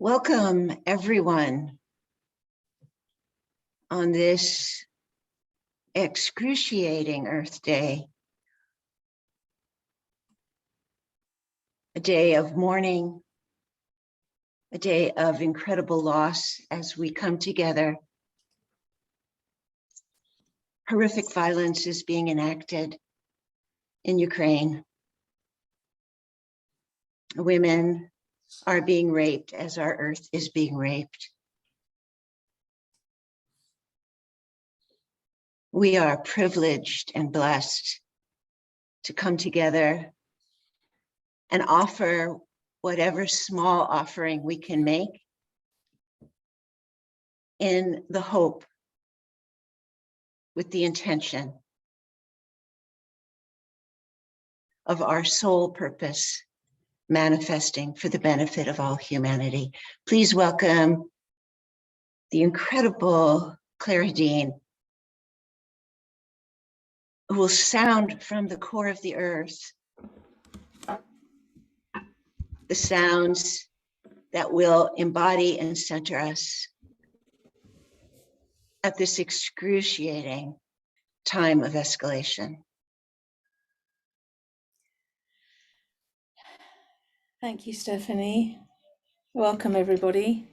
Welcome, everyone, on this excruciating Earth Day, a day of mourning, a day of incredible loss as we come together. Horrific violence is being enacted in Ukraine. Women are being raped as our Earth is being raped. We are privileged and blessed to come together and offer whatever small offering we can make in the hope, with the intention of our sole purpose manifesting for the benefit of all humanity. Please welcome the incredible Clare Hedin, who will sound from the core of the earth the sounds that will embody and center us at this excruciating time of escalation. Thank you, Stephanie. Welcome, everybody.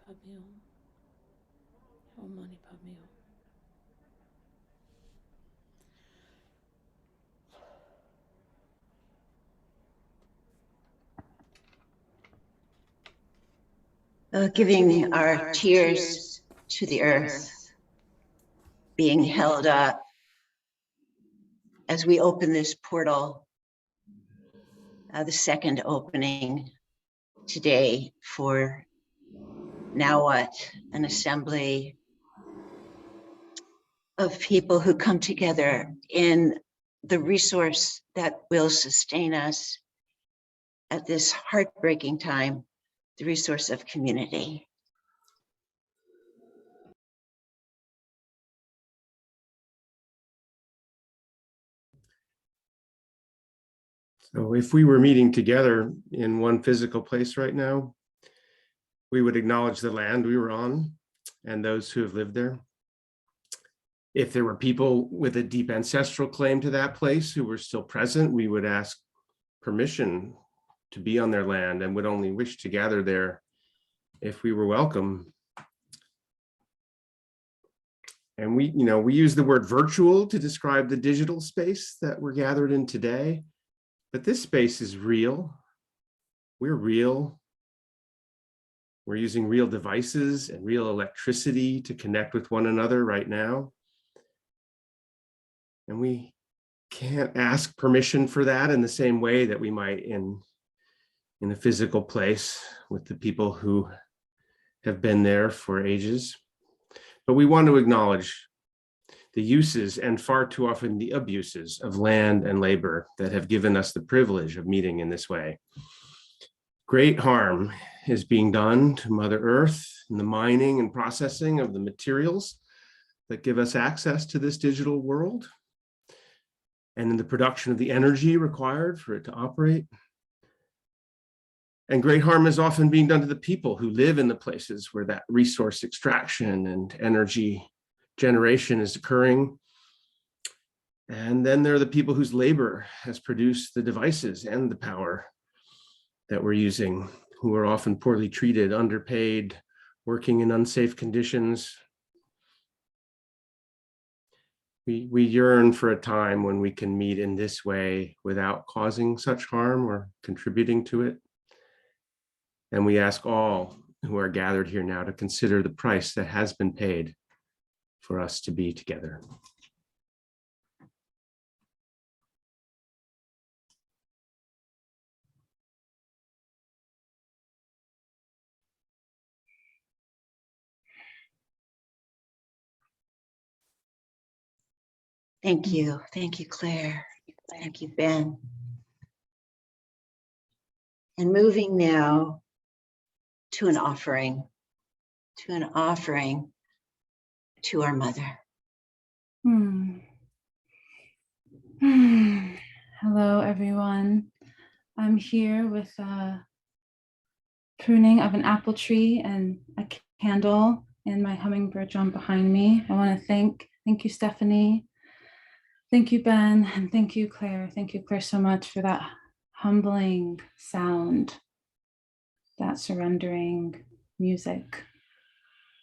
Padme Om Mani Padme Om. Giving our tears to the earth, being held up as we open this portal, the second opening today for Now What, an assembly of people who come together in the resource that will sustain us at this heartbreaking time, the resource of community. So if we were meeting together in one physical place right now, we would acknowledge the land we were on and those who have lived there. If there were people with a deep ancestral claim to that place who were still present, we would ask permission to be on their land and would only wish to gather there if we were welcome. And we use the word virtual to describe the digital space that we're gathered in today. But this space is real. We're real. We're using real devices and real electricity to connect with one another right now. And we can't ask permission for that in the same way that we might in a physical place with the people who have been there for ages. But we want to acknowledge the uses and far too often the abuses of land and labor that have given us the privilege of meeting in this way. Great harm is being done to Mother Earth in the mining and processing of the materials that give us access to this digital world, and in the production of the energy required for it to operate. And great harm is often being done to the people who live in the places where that resource extraction and energy generation is occurring. And then there are the people whose labor has produced the devices and the power that we're using, who are often poorly treated, underpaid, working in unsafe conditions. We yearn for a time when we can meet in this way without causing such harm or contributing to it. And we ask all who are gathered here now to consider the price that has been paid for us to be together. Thank you, Claire. Thank you, Ben. And moving now to an offering to our mother. Hello, everyone. I'm here with a pruning of an apple tree and a candle and my hummingbird drum behind me. I want to thank you, Stephanie. Thank you, Ben, and thank you, Claire. Thank you, Claire, so much for that humbling sound, that surrendering music.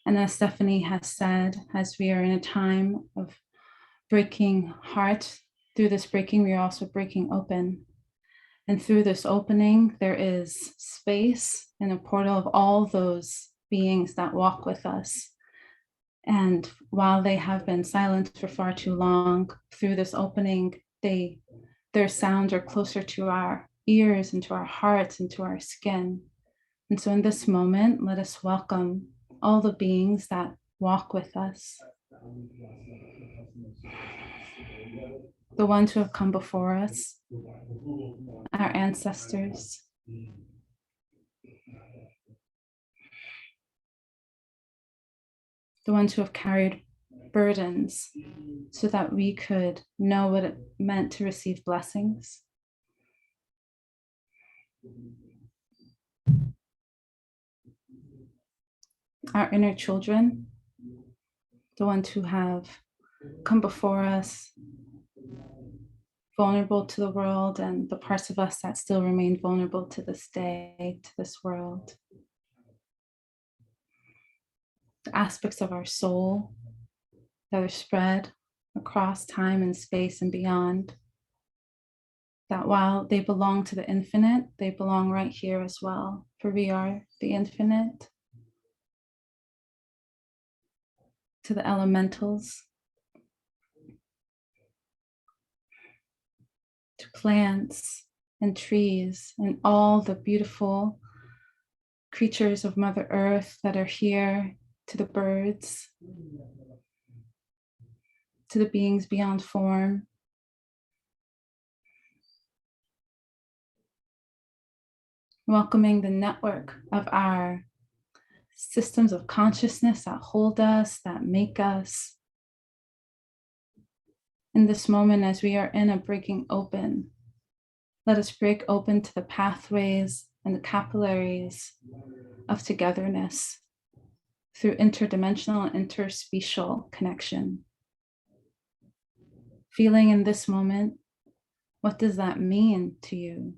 And as Stephanie has said, as we are in a time of breaking heart, through this breaking, we are also breaking open. And through this opening, there is space and a portal of all those beings that walk with us. And while they have been silent for far too long, through this opening, their sounds are closer to our ears and to our hearts and to our skin. And so in this moment, let us welcome all the beings that walk with us. The ones who have come before us, our ancestors, the ones who have carried burdens so that we could know what it meant to receive blessings. Our inner children, the ones who have come before us, vulnerable to the world, and the parts of us that still remain vulnerable to this day, to this world. the aspects of our soul that are spread across time and space and beyond, that while they belong to the infinite, they belong right here as well, for we are the infinite. To the elementals, to plants and trees and all the beautiful creatures of Mother Earth that are here, to the birds, to the beings beyond form, welcoming the network of our systems of consciousness that hold us, that make us. In this moment, as we are in a breaking open, let us break open to the pathways and the capillaries of togetherness through interdimensional and interspecial connection. Feeling in this moment, what does that mean to you?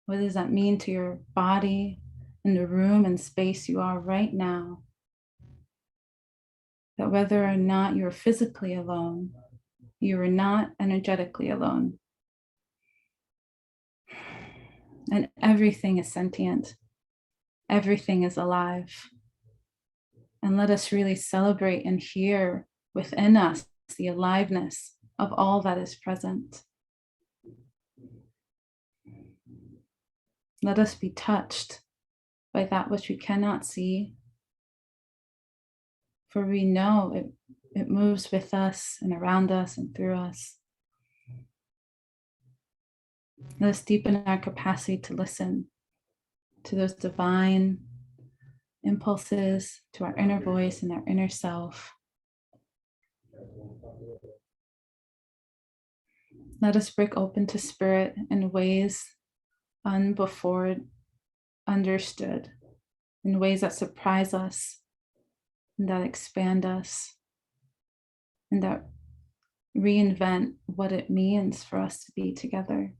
What does that mean to your body, in the room and space you are right now? That whether or not you're physically alone, you are not energetically alone. And everything is sentient. Everything is alive. And let us really celebrate and hear within us the aliveness of all that is present. Let us be touched by that which we cannot see, for we know it moves with us and around us and through us. Let us deepen our capacity to listen to those divine impulses, to our inner voice and our inner self. Let us break open to spirit in ways unbefore understood, in ways that surprise us, and that expand us, and that reinvent what it means for us to be together.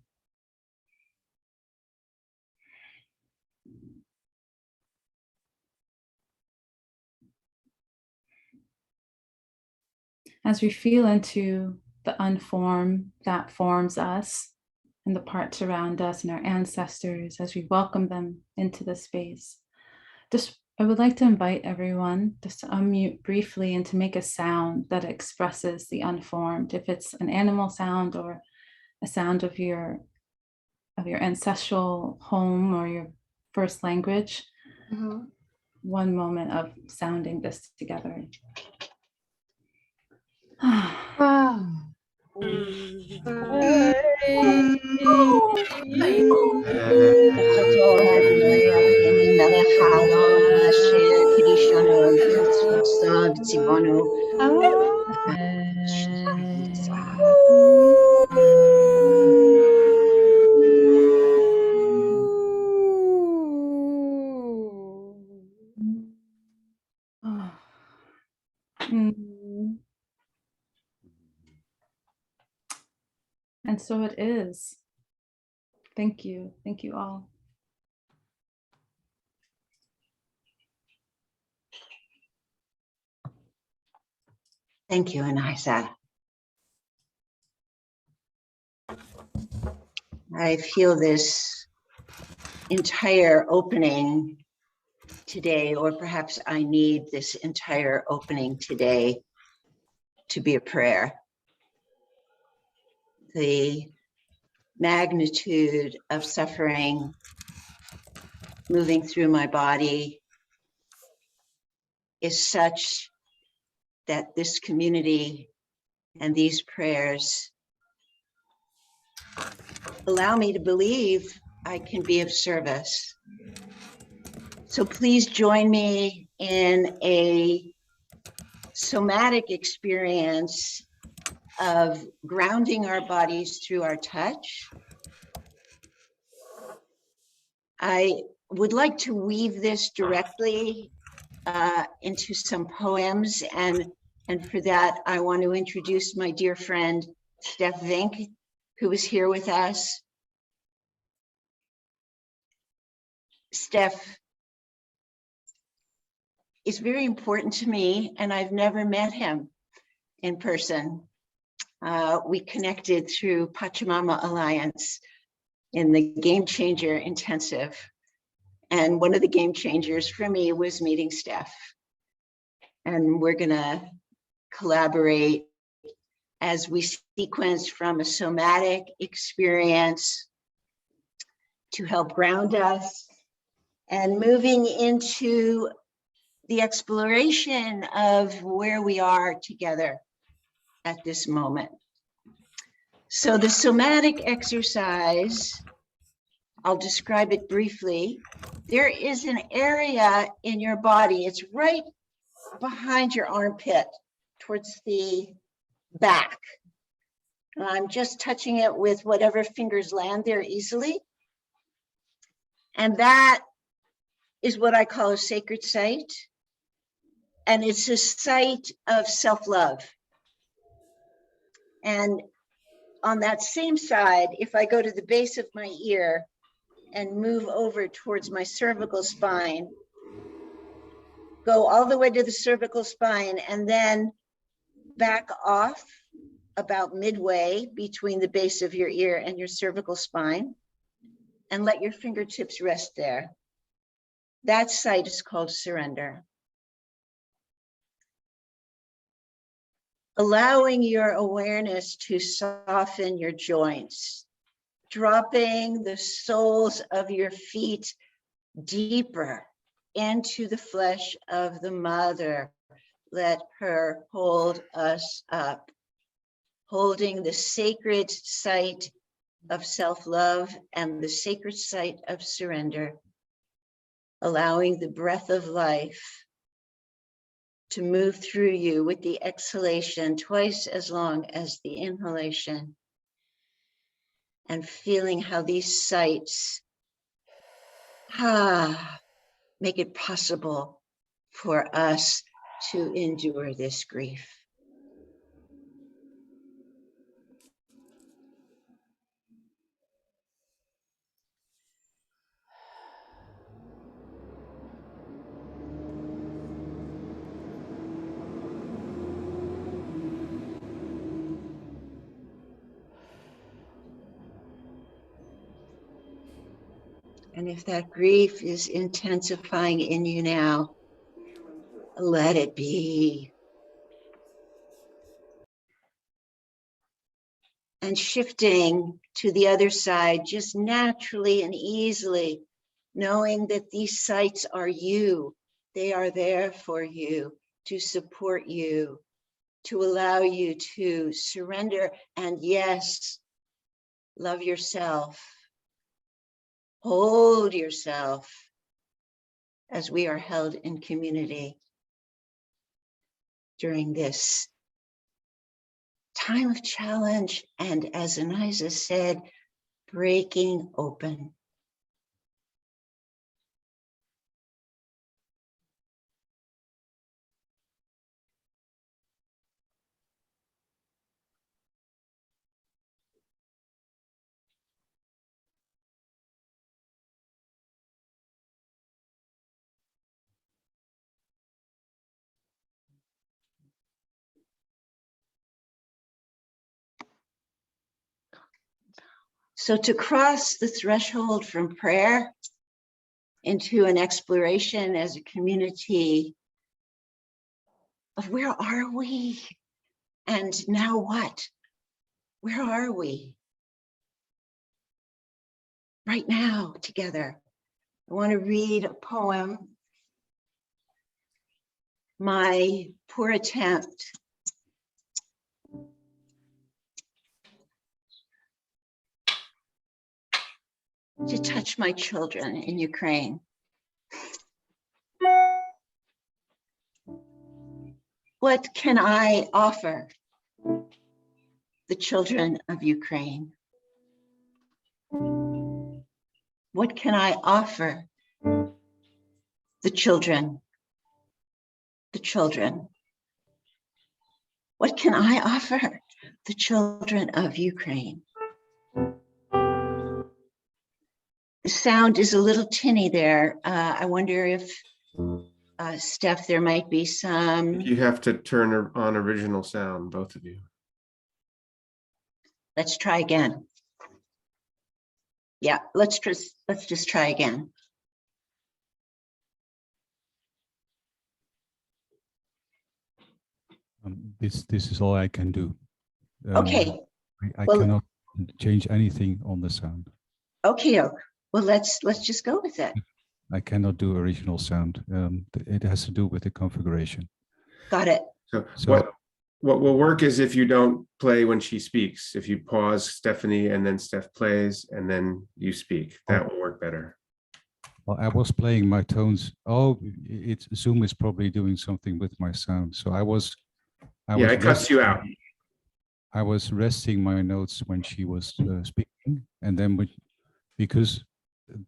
As we feel into the unformed that forms us and the parts around us and our ancestors, as we welcome them into the space, I would like to invite everyone just to unmute briefly and to make a sound that expresses the unformed. If it's an animal sound or a sound of your ancestral home or your first language, one moment of sounding this together. And so it is. Thank you. Thank you all. Thank you, Anayza. I feel this entire opening today, or perhaps I need this entire opening today to be a prayer. The magnitude of suffering moving through my body is such that this community and these prayers allow me to believe I can be of service. So please join me in a somatic experience of grounding our bodies through our touch. I would like to weave this directly into some poems, and for that I want to introduce my dear friend Stef Vink, who is here with us. Stef is very important to me, and I've never met him in person. We connected through Pachamama Alliance in the Game Changer Intensive. And one of the game changers for me was meeting Stef. And we're gonna collaborate as we sequence from a somatic experience to help ground us, and moving into the exploration of where we are together at this moment. So the somatic exercise, I'll describe it briefly. There is an area in your body, it's right behind your armpit towards the back. I'm just touching it with whatever fingers land there easily. And that is what I call a sacred site. And it's a site of self-love. And on that same side, if I go to the base of my ear and move over towards my cervical spine, go all the way to the cervical spine, and then back off about midway between the base of your ear and your cervical spine, and let your fingertips rest there. That site is called surrender. Allowing your awareness to soften your joints, dropping the soles of your feet deeper into the flesh of the mother. Let her hold us up, holding the sacred site of self-love and the sacred site of surrender, allowing the breath of life to move through you with the exhalation twice as long as the inhalation, and feeling how these sites make it possible for us to endure this grief. And if that grief is intensifying in you now, let it be. And shifting to the other side, just naturally and easily, knowing that these sites are you. They are there for you, to support you, to allow you to surrender and, yes, love yourself. Hold yourself as we are held in community during this time of challenge, and as Anayza said, breaking open. So to cross the threshold from prayer into an exploration as a community of where are we and now what? Where are we right now together? I want to read a poem, my poor attempt to touch my children in Ukraine. What can I offer the children of Ukraine? What can I offer the children? The children. What can I offer the children of Ukraine? The sound is a little tinny there. I wonder if Steph, there might be some. You have to turn on original sound, both of you. Let's try again. Yeah, let's just try again. This is all I can do. Okay, I well- cannot change anything on the sound. okay. Well, let's just go with it. I cannot do original sound. It has to do with the configuration. Got it. So So- what will work is if you don't play when she speaks, if you pause Stephanie and then Steph plays and then you speak, that will work better. Well, I was playing my tones. Oh, Zoom is probably doing something with my sound. So I was It cuts you out. I was resting my notes when she was speaking, and then because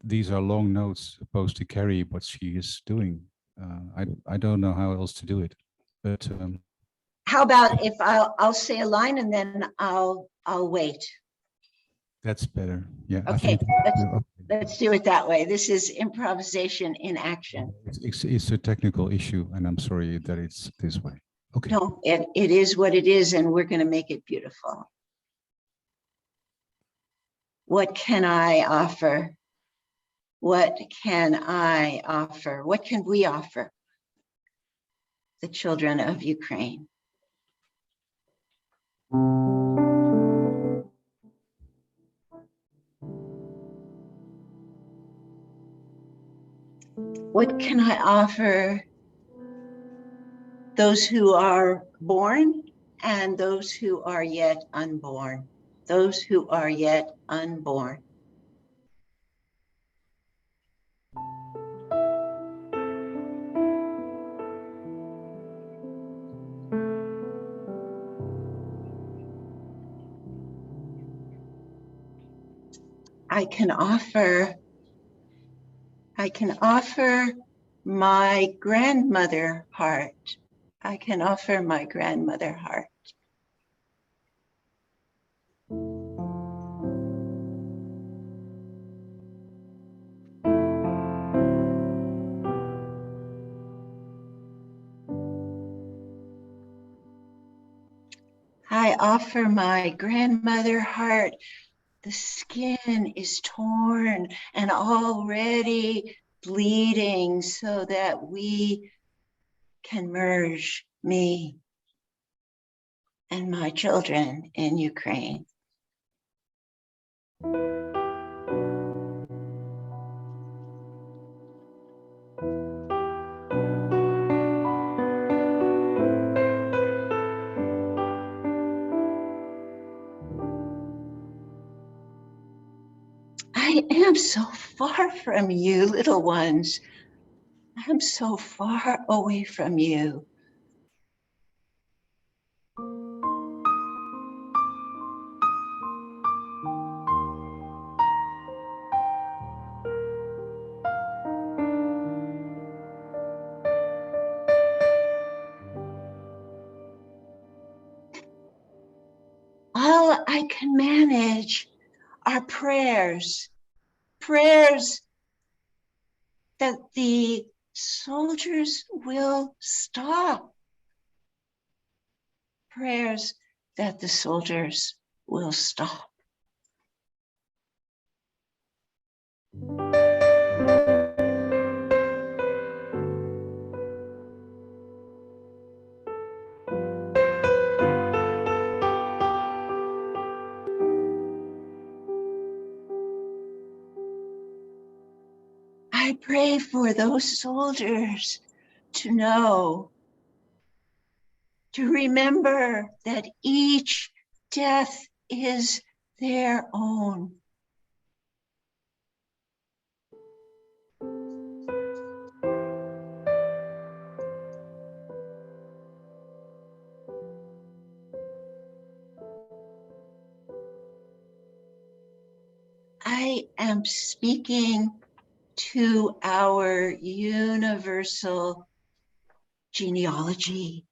these are long notes supposed to carry what she is doing. I don't know how else to do it, but How about if I'll say a line and then I'll wait. that's better. Yeah. I Okay, think let's do it that way. This is improvisation in action. it's a technical issue, and I'm sorry that it's this way. Okay. No, it is what it is, and we're going to make it beautiful. What can I offer? What can I offer? What can we offer the children of Ukraine? What can I offer those who are born and those who are yet unborn? Those who are yet unborn. I can offer my grandmother heart. I can offer my grandmother heart. I offer my grandmother heart. The skin is torn and already bleeding so that we can merge me and my children in Ukraine. I am so far from you, little ones. I'm so far away from you. All I can manage are prayers that the soldiers will stop. Prayers that the soldiers will stop. I pray for those soldiers to know, to remember that each death is their own. I am speaking to our universal genealogy.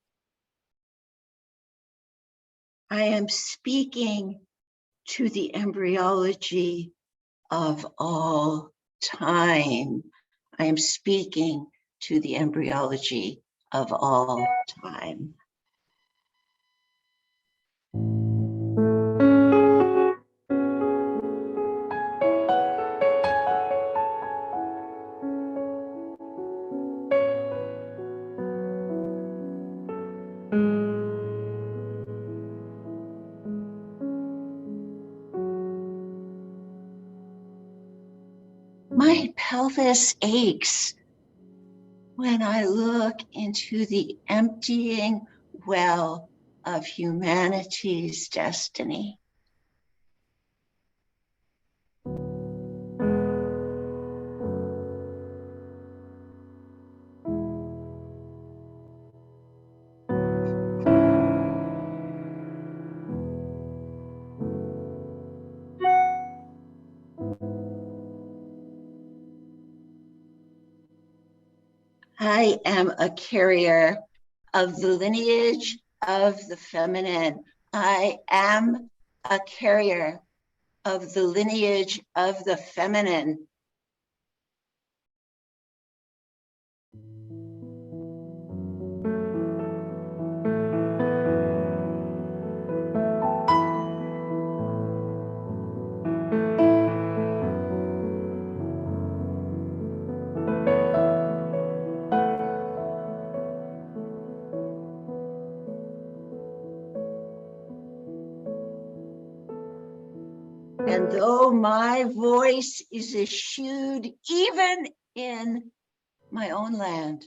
I am speaking to the embryology of all time. I am speaking to the embryology of all time. My pelvis aches when I look into the emptying well of humanity's destiny. I am a carrier of the lineage of the feminine. I am a carrier of the lineage of the feminine. And though my voice is eschewed even in my own land,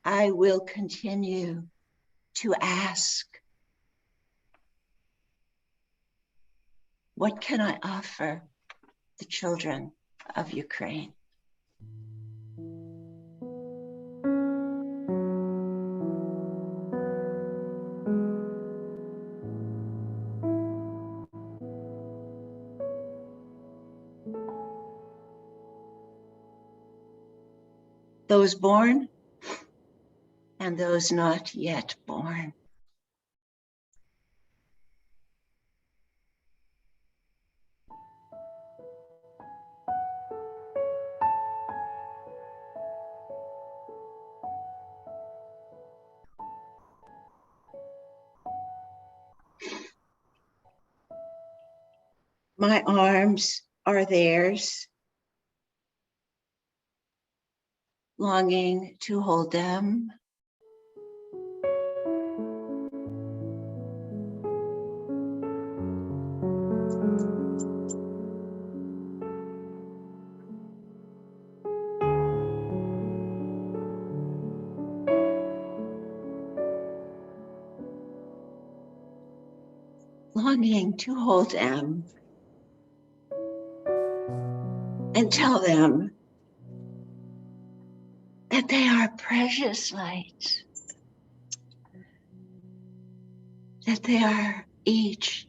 I will continue to ask, what can I offer the children of Ukraine? Those born and those not yet born. My arms are theirs, longing to hold them. Longing to hold them and tell them that they are precious lights, that they are each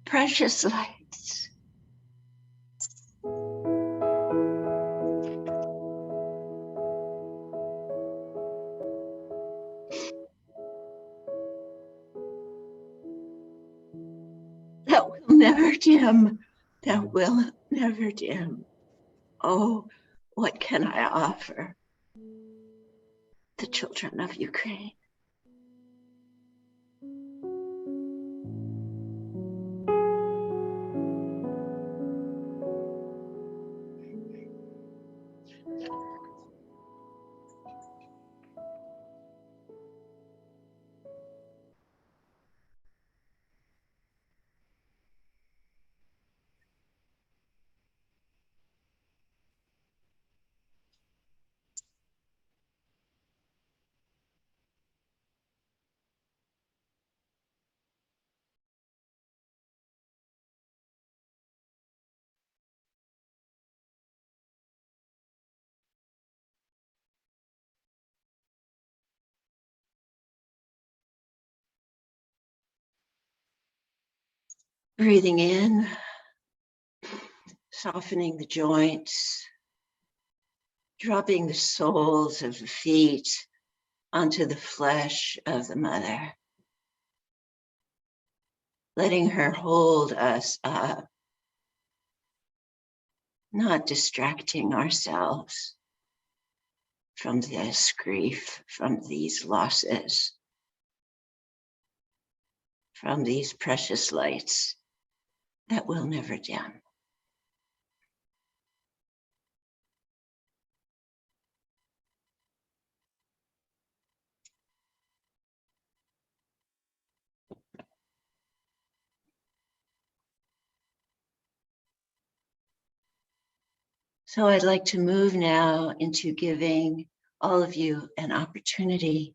precious lights. That will never dim, that will never dim. Oh, what can I offer the children of Ukraine? Breathing in, softening the joints, dropping the soles of the feet onto the flesh of the mother, letting her hold us up. not distracting ourselves from this grief, from these losses, from these precious lights that will never dim. So I'd like to move now into giving all of you an opportunity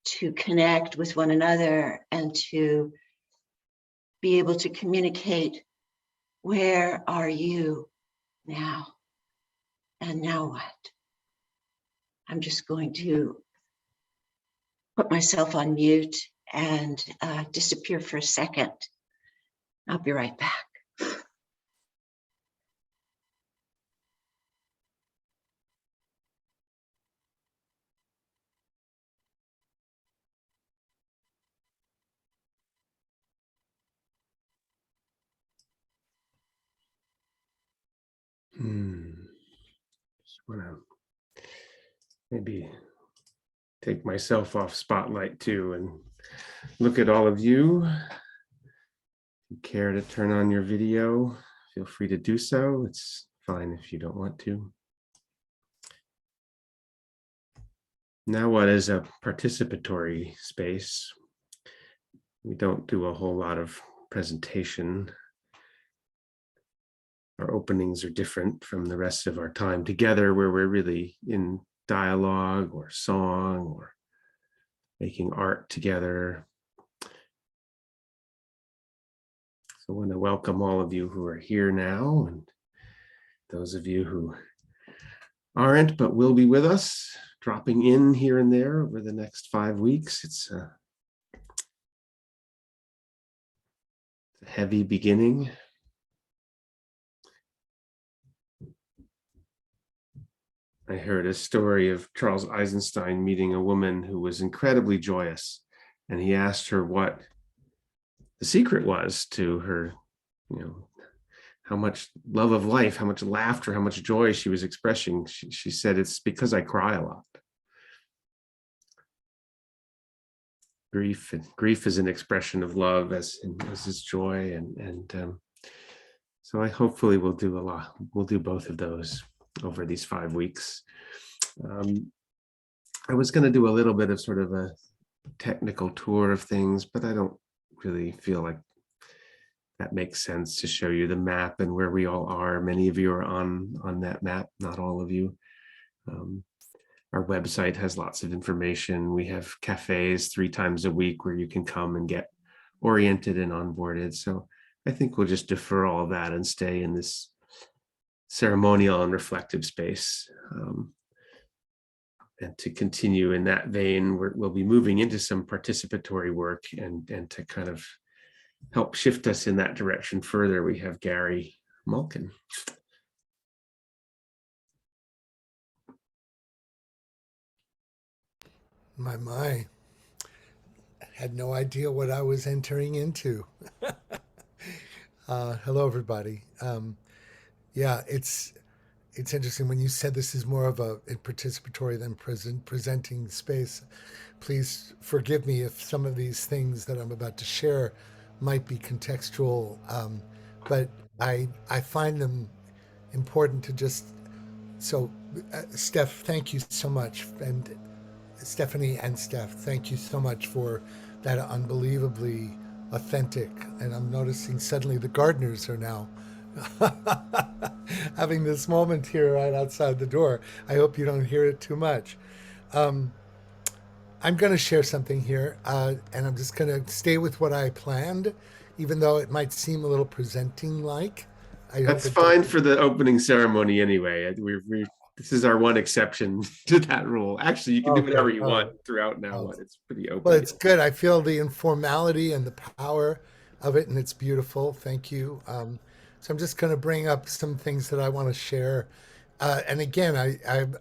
to connect with one another and to be able to communicate, where are you now? And now what? I'm just going to put myself on mute and disappear for a second. I'll be right back. Just want to maybe take myself off spotlight too and look at all of you. If you care to turn on your video, feel free to do so. It's fine if you don't want to. Now, what is a participatory space? We don't do a whole lot of presentation. Our openings are different from the rest of our time together, where we're really in dialogue or song or making art together. So I want to welcome all of you who are here now, and those of you who aren't but will be with us, dropping in here and there over the next 5 weeks. It's a heavy beginning. I heard a story of Charles Eisenstein meeting a woman who was incredibly joyous, and he asked her what the secret was to her, how much love of life, how much laughter, how much joy she was expressing. She said, "It's because I cry a lot." Grief is an expression of love, as is joy, and so I hopefully we'll do a lot. We'll do both of those over these 5 weeks. I was going to do a little bit of sort of a technical tour of things, but I don't really feel like that makes sense to show you the map and where we all are. Many of you are on that map, not all of you. Our website has lots of information. We have cafes 3 times a week where you can come and get oriented and onboarded. So I think we'll just defer all of that and stay in this ceremonial and reflective space. And to continue in that vein, we'll be moving into some participatory work and to kind of help shift us in that direction further. We have Gary Malkin. My. Had no idea what I was entering into. Hello, everybody. Yeah, it's interesting when you said this is more of a participatory than presenting space. Please forgive me if some of these things that I'm about to share might be contextual, but I find them important to just. So, Stef, thank you so much, and Stephanie and Steph, thank you so much for that unbelievably authentic. And I'm noticing suddenly the gardeners are now having this moment here right outside the door. I hope you don't hear it too much. I'm going to share something here, and I'm just going to stay with what I planned, even though it might seem a little presenting like. That's fine for the opening ceremony anyway. This is our one exception to that rule. Actually, you can do whatever you want throughout now. It's pretty open. Well, it's good. I feel the informality and the power of it, and it's beautiful. Thank you. So I'm just going to bring up some things that I want to share. And again,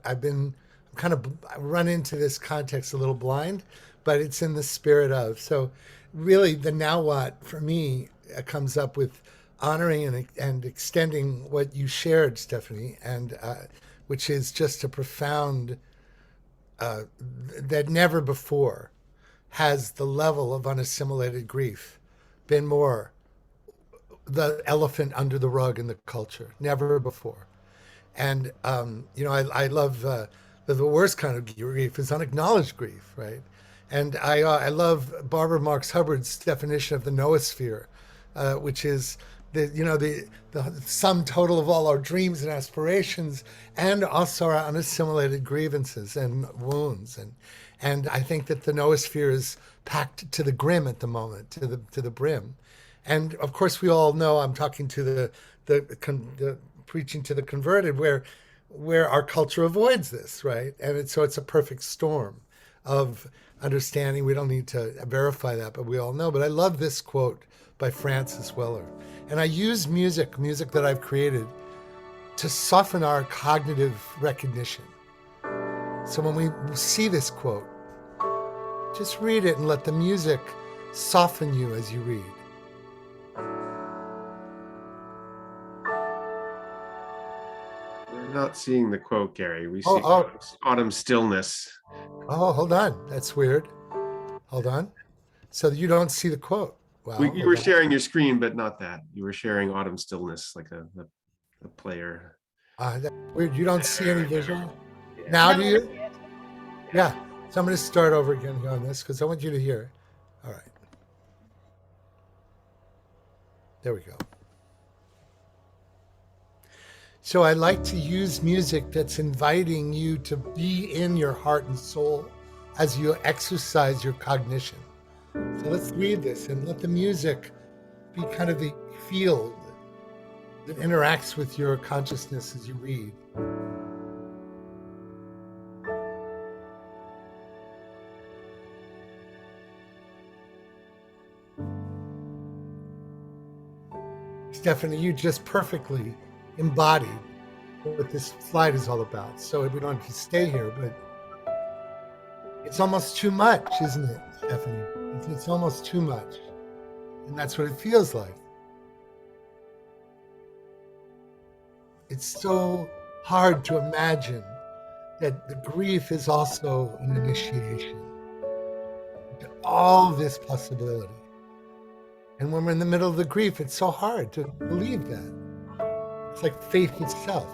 I've been kind of run into this context a little blind, but it's in the spirit of. So really, the now what for me comes up with honoring and extending what you shared, Stephanie, and which is just a profound, that never before has the level of unassimilated grief been more the elephant under the rug in the culture. Never before. And, I love the worst kind of grief is unacknowledged grief, right? And I love Barbara Marx Hubbard's definition of the noosphere, which is the sum total of all our dreams and aspirations, and also our unassimilated grievances and wounds. And I think that the noosphere is packed to the brim at the moment, to the brim. And of course, we all know I'm talking to the preaching to the converted, where our culture avoids this, right? And so it's a perfect storm of understanding. We don't need to verify that, but we all know. But I love this quote by Francis Weller. And I use music that I've created to soften our cognitive recognition. So when we see this quote, just read it and let the music soften you as you read. We're not seeing the quote, Gary. We see Oh. autumn stillness. Oh, hold on. That's weird. Hold on. So you don't see the quote. Wow. You were sharing your screen, but not that. You were sharing autumn stillness, like a player. That's weird. You don't see any visual? Now do you? Yeah. So I'm going to start over again here on this because I want you to hear. All right. There we go. So I like to use music that's inviting you to be in your heart and soul as you exercise your cognition. So let's read this and let the music be kind of the field that interacts with your consciousness as you read. Stephanie, you just perfectly embodied what this slide is all about. So we don't have to stay here, but it's almost too much, isn't it, Stephanie? It's almost too much. And that's what it feels like. It's so hard to imagine that the grief is also an initiation to all this possibility. And when we're in the middle of the grief, it's so hard to believe that. It's like faith itself.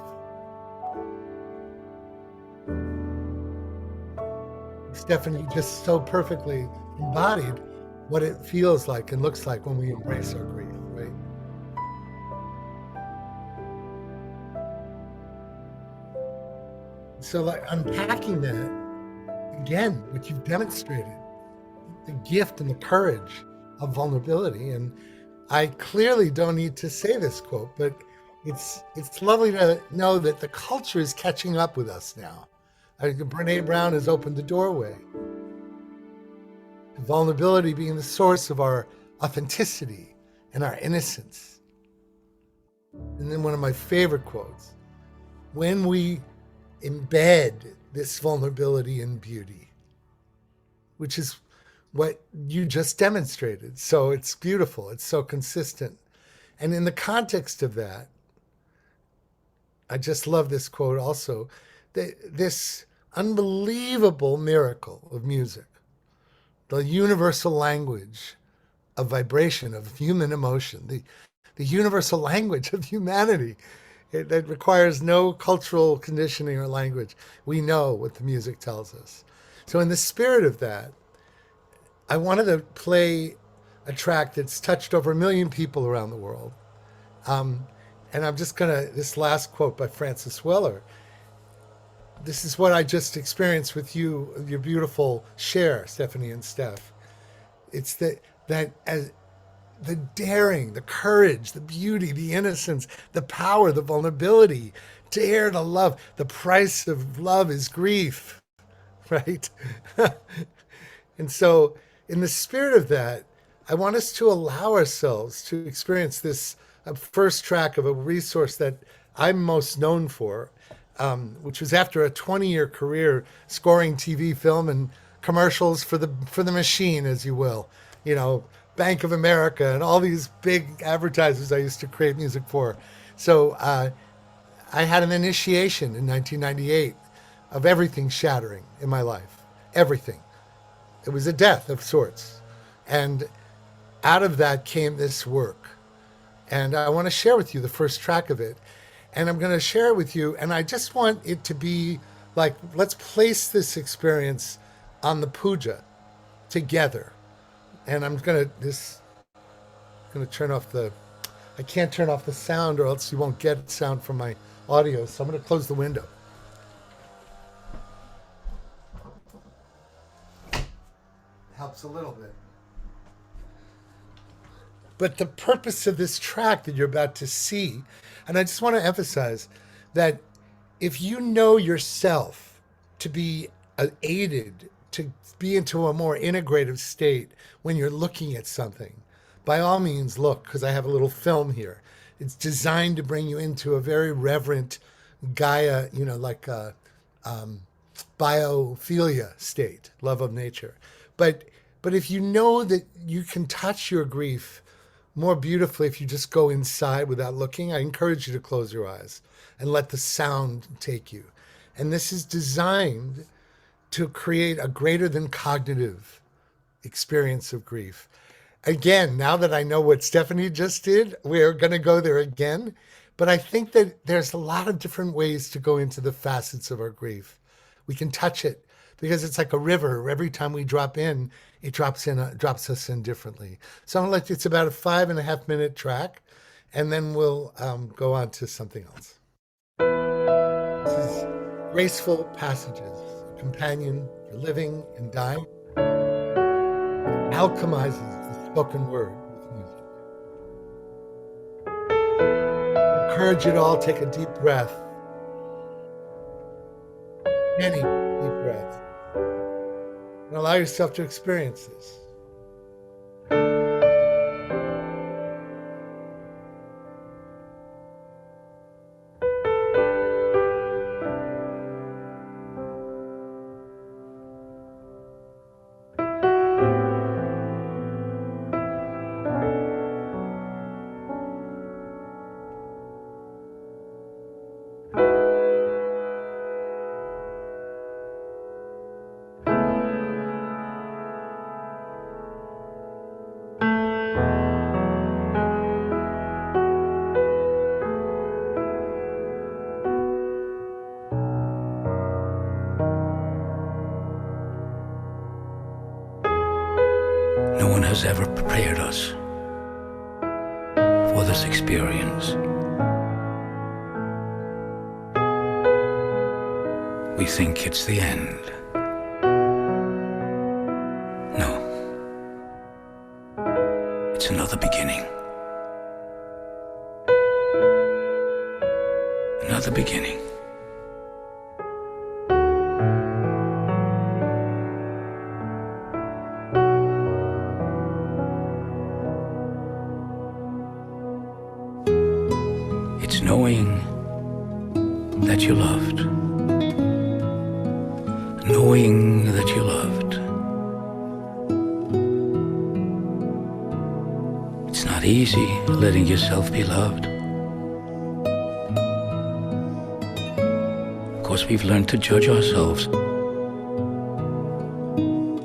Stephanie just so perfectly embodied what it feels like and looks like when we embrace our grief, right? So like unpacking that, again, what you've demonstrated, the gift and the courage of vulnerability. And I clearly don't need to say this quote, but it's lovely to know that the culture is catching up with us now. Brene Brown has opened the doorway. Vulnerability being the source of our authenticity and our innocence. And then one of my favorite quotes, when we embed this vulnerability in beauty, which is what you just demonstrated. So it's beautiful. It's so consistent. And in the context of that, I just love this quote also, this unbelievable miracle of music, the universal language of vibration, of human emotion, the universal language of humanity. That requires no cultural conditioning or language. We know what the music tells us. So in the spirit of that, I wanted to play a track that's touched over 1 million people around the world. And I'm just this last quote by Francis Weller. This is what I just experienced with you, your beautiful share, Stephanie and Stef. It's that as the daring, the courage, the beauty, the innocence, the power, the vulnerability, dare to love. The price of love is grief, right? And so in the spirit of that, I want us to allow ourselves to experience this first track of a resource that I'm most known for, which was after a 20-year career scoring TV, film, and commercials for the machine, as you will. Bank of America and all these big advertisers I used to create music for. So I had an initiation in 1998 of everything shattering in my life. Everything. It was a death of sorts. And out of that came this work. And I want to share with you the first track of it. And I'm going to share it with you. And I just want it to be like, let's place this experience on the puja together. And I'm going to turn off I can't turn off the sound or else you won't get sound from my audio. So I'm going to close the window. Helps a little bit. But the purpose of this track that you're about to see, and I just want to emphasize that if you know yourself to be aided, to be into a more integrative state when you're looking at something, by all means look, because I have a little film here. It's designed to bring you into a very reverent Gaia, like a biophilia state, love of nature. But if you know that you can touch your grief more beautifully if you just go inside without looking, I encourage you to close your eyes and let the sound take you. And this is designed to create a greater than cognitive experience of grief. Again, now that I know what Stephanie just did, we're going to go there again. But I think that there's a lot of different ways to go into the facets of our grief. We can touch it because it's like a river. Every time we drop in, it drops us in differently. So I'm like, it's about a 5.5 minute track, and then we'll go on to something else. This is Graceful Passages, a companion for living and dying. It alchemizes the spoken word with music. Encourage you to all take a deep breath. Many deep breaths. And allow yourself to experience this. No one has ever prepared us for this experience. We think it's the end. No. It's another beginning. Another beginning. It's knowing that you loved. Knowing that you loved. It's not easy letting yourself be loved. Of course, we've learned to judge ourselves.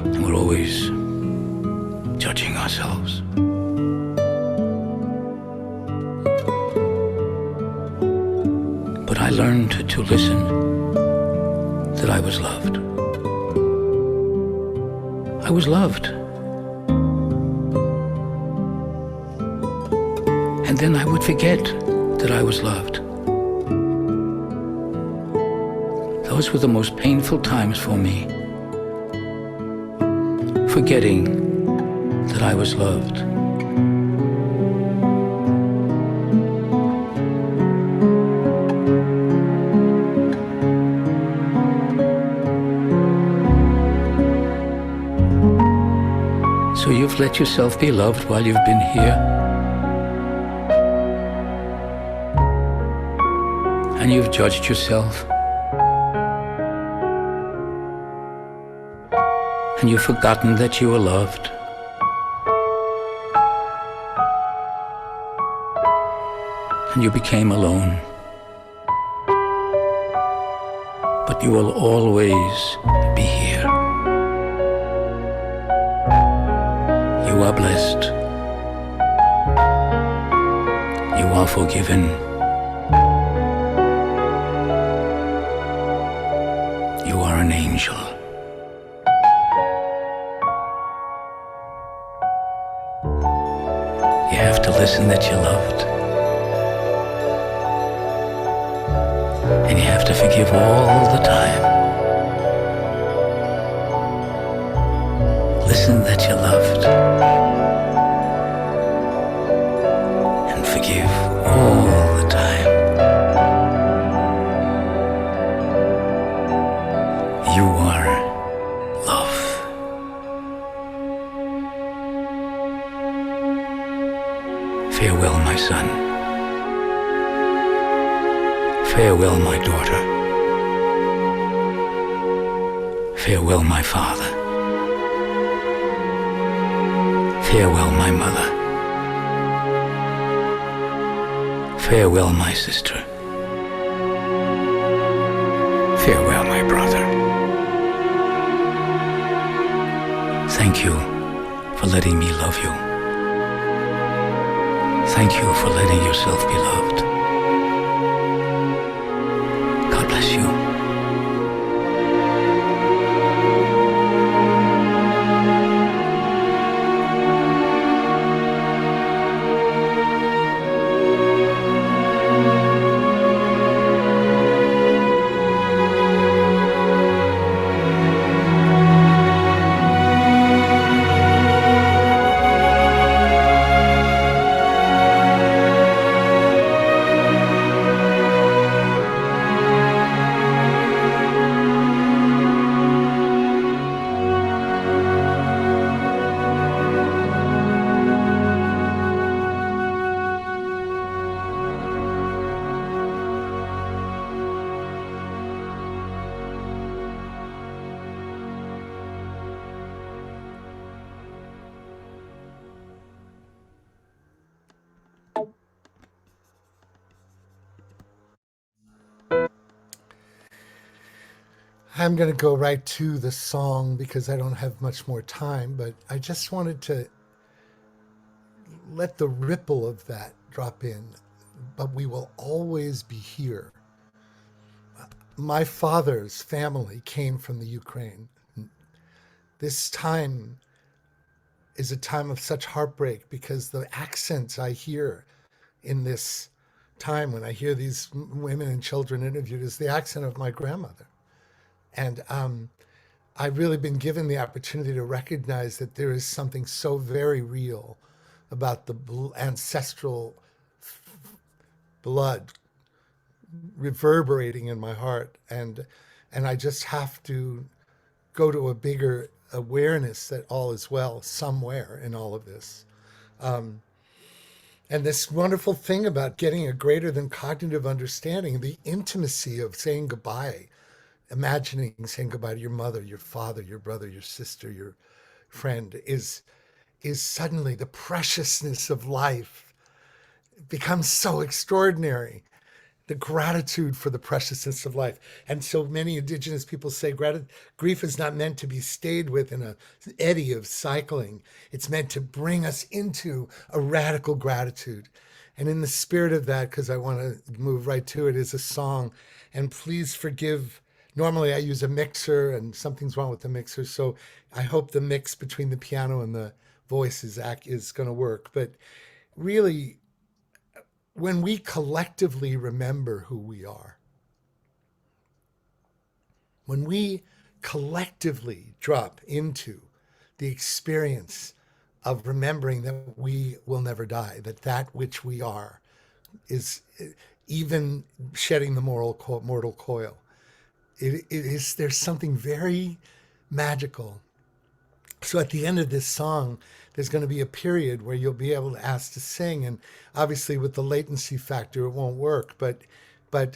And we're always judging ourselves. But I learned to listen, that I was loved. I was loved. And then I would forget that I was loved. Those were the most painful times for me. Forgetting that I was loved. So you've let yourself be loved while you've been here. And you've judged yourself. And you've forgotten that you were loved. and you became alone. But you will always be here. You are blessed. You are forgiven. You are an angel. You have to listen that you're loved. And you have to forgive all the time. Listen that you're loved. And forgive all the time. You are love. Farewell, my son. Farewell, my daughter. Farewell, my father. Farewell, my mother. Farewell, my sister. Farewell, my brother. Thank you for letting me love you. Thank you for letting yourself be loved. God bless you. I'm going to go right to the song because I don't have much more time, but I just wanted to let the ripple of that drop in. But we will always be here. My father's family came from the Ukraine. This time is a time of such heartbreak because the accents I hear in this time when I hear these women and children interviewed is the accent of my grandmother. And I've really been given the opportunity to recognize that there is something so very real about the ancestral blood reverberating in my heart. And I just have to go to a bigger awareness that all is well somewhere in all of this. And this wonderful thing about getting a greater than cognitive understanding, the intimacy of saying goodbye, imagining saying goodbye to your mother, your father, your brother, your sister, your friend is suddenly the preciousness of life becomes so extraordinary. The gratitude for the preciousness of life. And so many indigenous people say grief is not meant to be stayed with in an eddy of cycling. It's meant to bring us into a radical gratitude. And in the spirit of that, because I want to move right to it, is a song. And please forgive. Normally I use a mixer and something's wrong with the mixer. So I hope the mix between the piano and the voice is going to work. But really, when we collectively remember who we are, when we collectively drop into the experience of remembering that we will never die, that which we are is even shedding the mortal coil, there's something very magical. So at the end of this song, there's going to be a period where you'll be able to ask to sing, and obviously with the latency factor, it won't work. But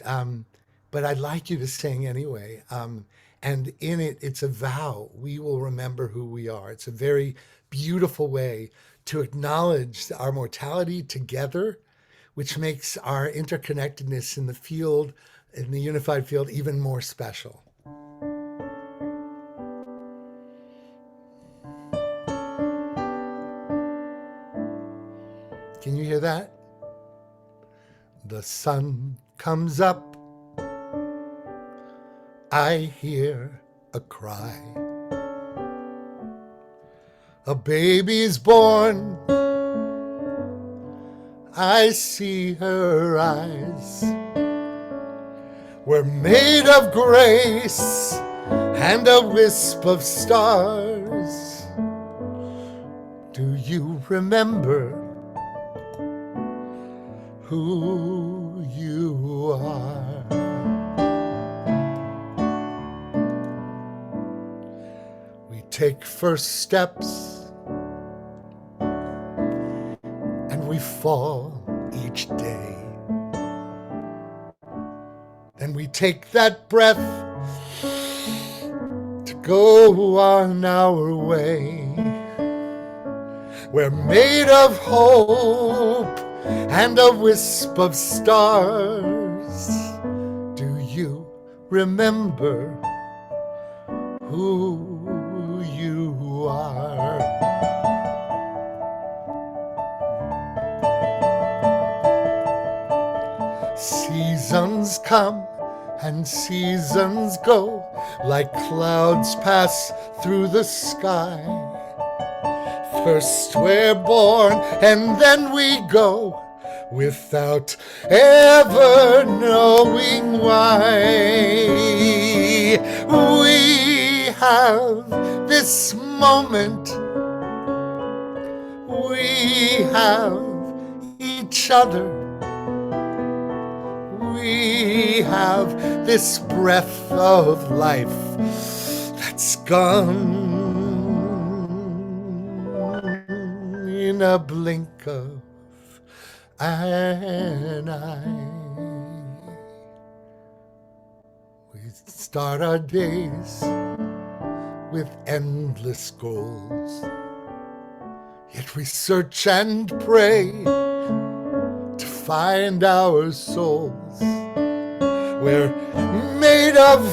I'd like you to sing anyway. And in it, it's a vow. We will remember who we are. It's a very beautiful way to acknowledge our mortality together which makes our interconnectedness in the field, in the unified field, even more special. Can you hear that? The sun comes up, I hear a cry. A baby's born, I see her eyes. We're made of grace and a wisp of stars. Do you remember who you are? We take first steps and we fall each day. Then we take that breath to go on our way. We're made of hope and a wisp of stars. Do you remember who you are? Seasons come and seasons go, like clouds pass through the sky. First we're born and then we go, without ever knowing why. We have this moment, we have each other, we have this breath of life that's gone in a blink of an eye. We start our days with endless goals, yet we search and pray to find our souls. We're made of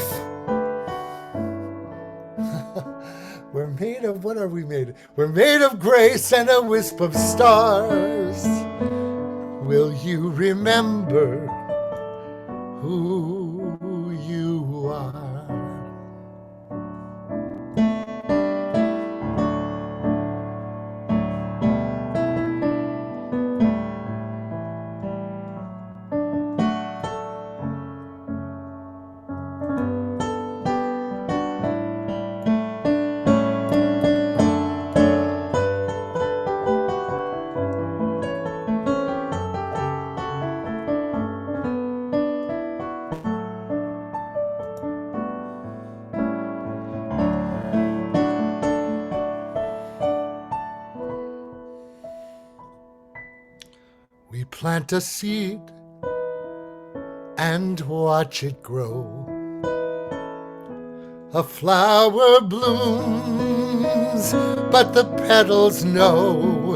we're made of, what are we made of? We're made of grace and a wisp of stars. Will you remember who you are? We plant a seed and watch it grow. A flower blooms, but the petals know.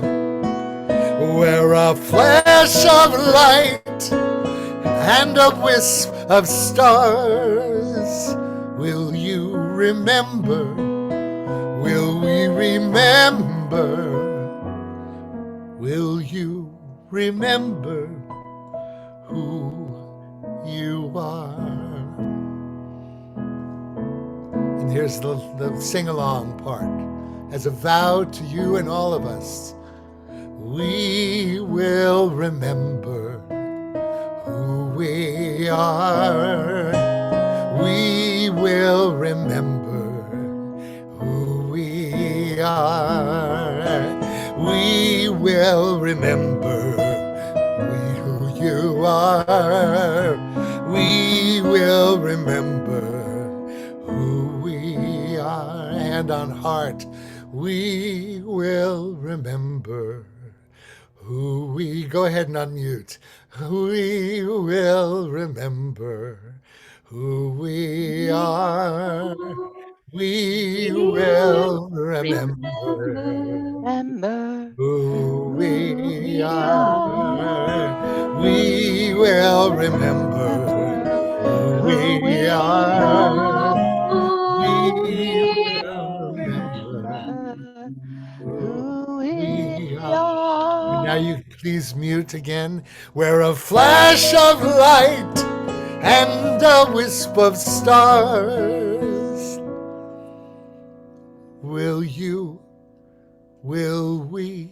We're a flash of light and a wisp of stars. Will you remember? Will we remember? Will you remember who you are? And here's the sing-along part. As a vow to you and all of us, we will remember who we are. We will remember who we are. We will remember who you are. We will remember who we are. Hand on heart, we will remember who we, go ahead and unmute. We will remember who we are. We will remember remember who we we are. We will remember who we are. We will remember who we are. And now you please mute again. We're a flash of light and a wisp of stars. Will you, will we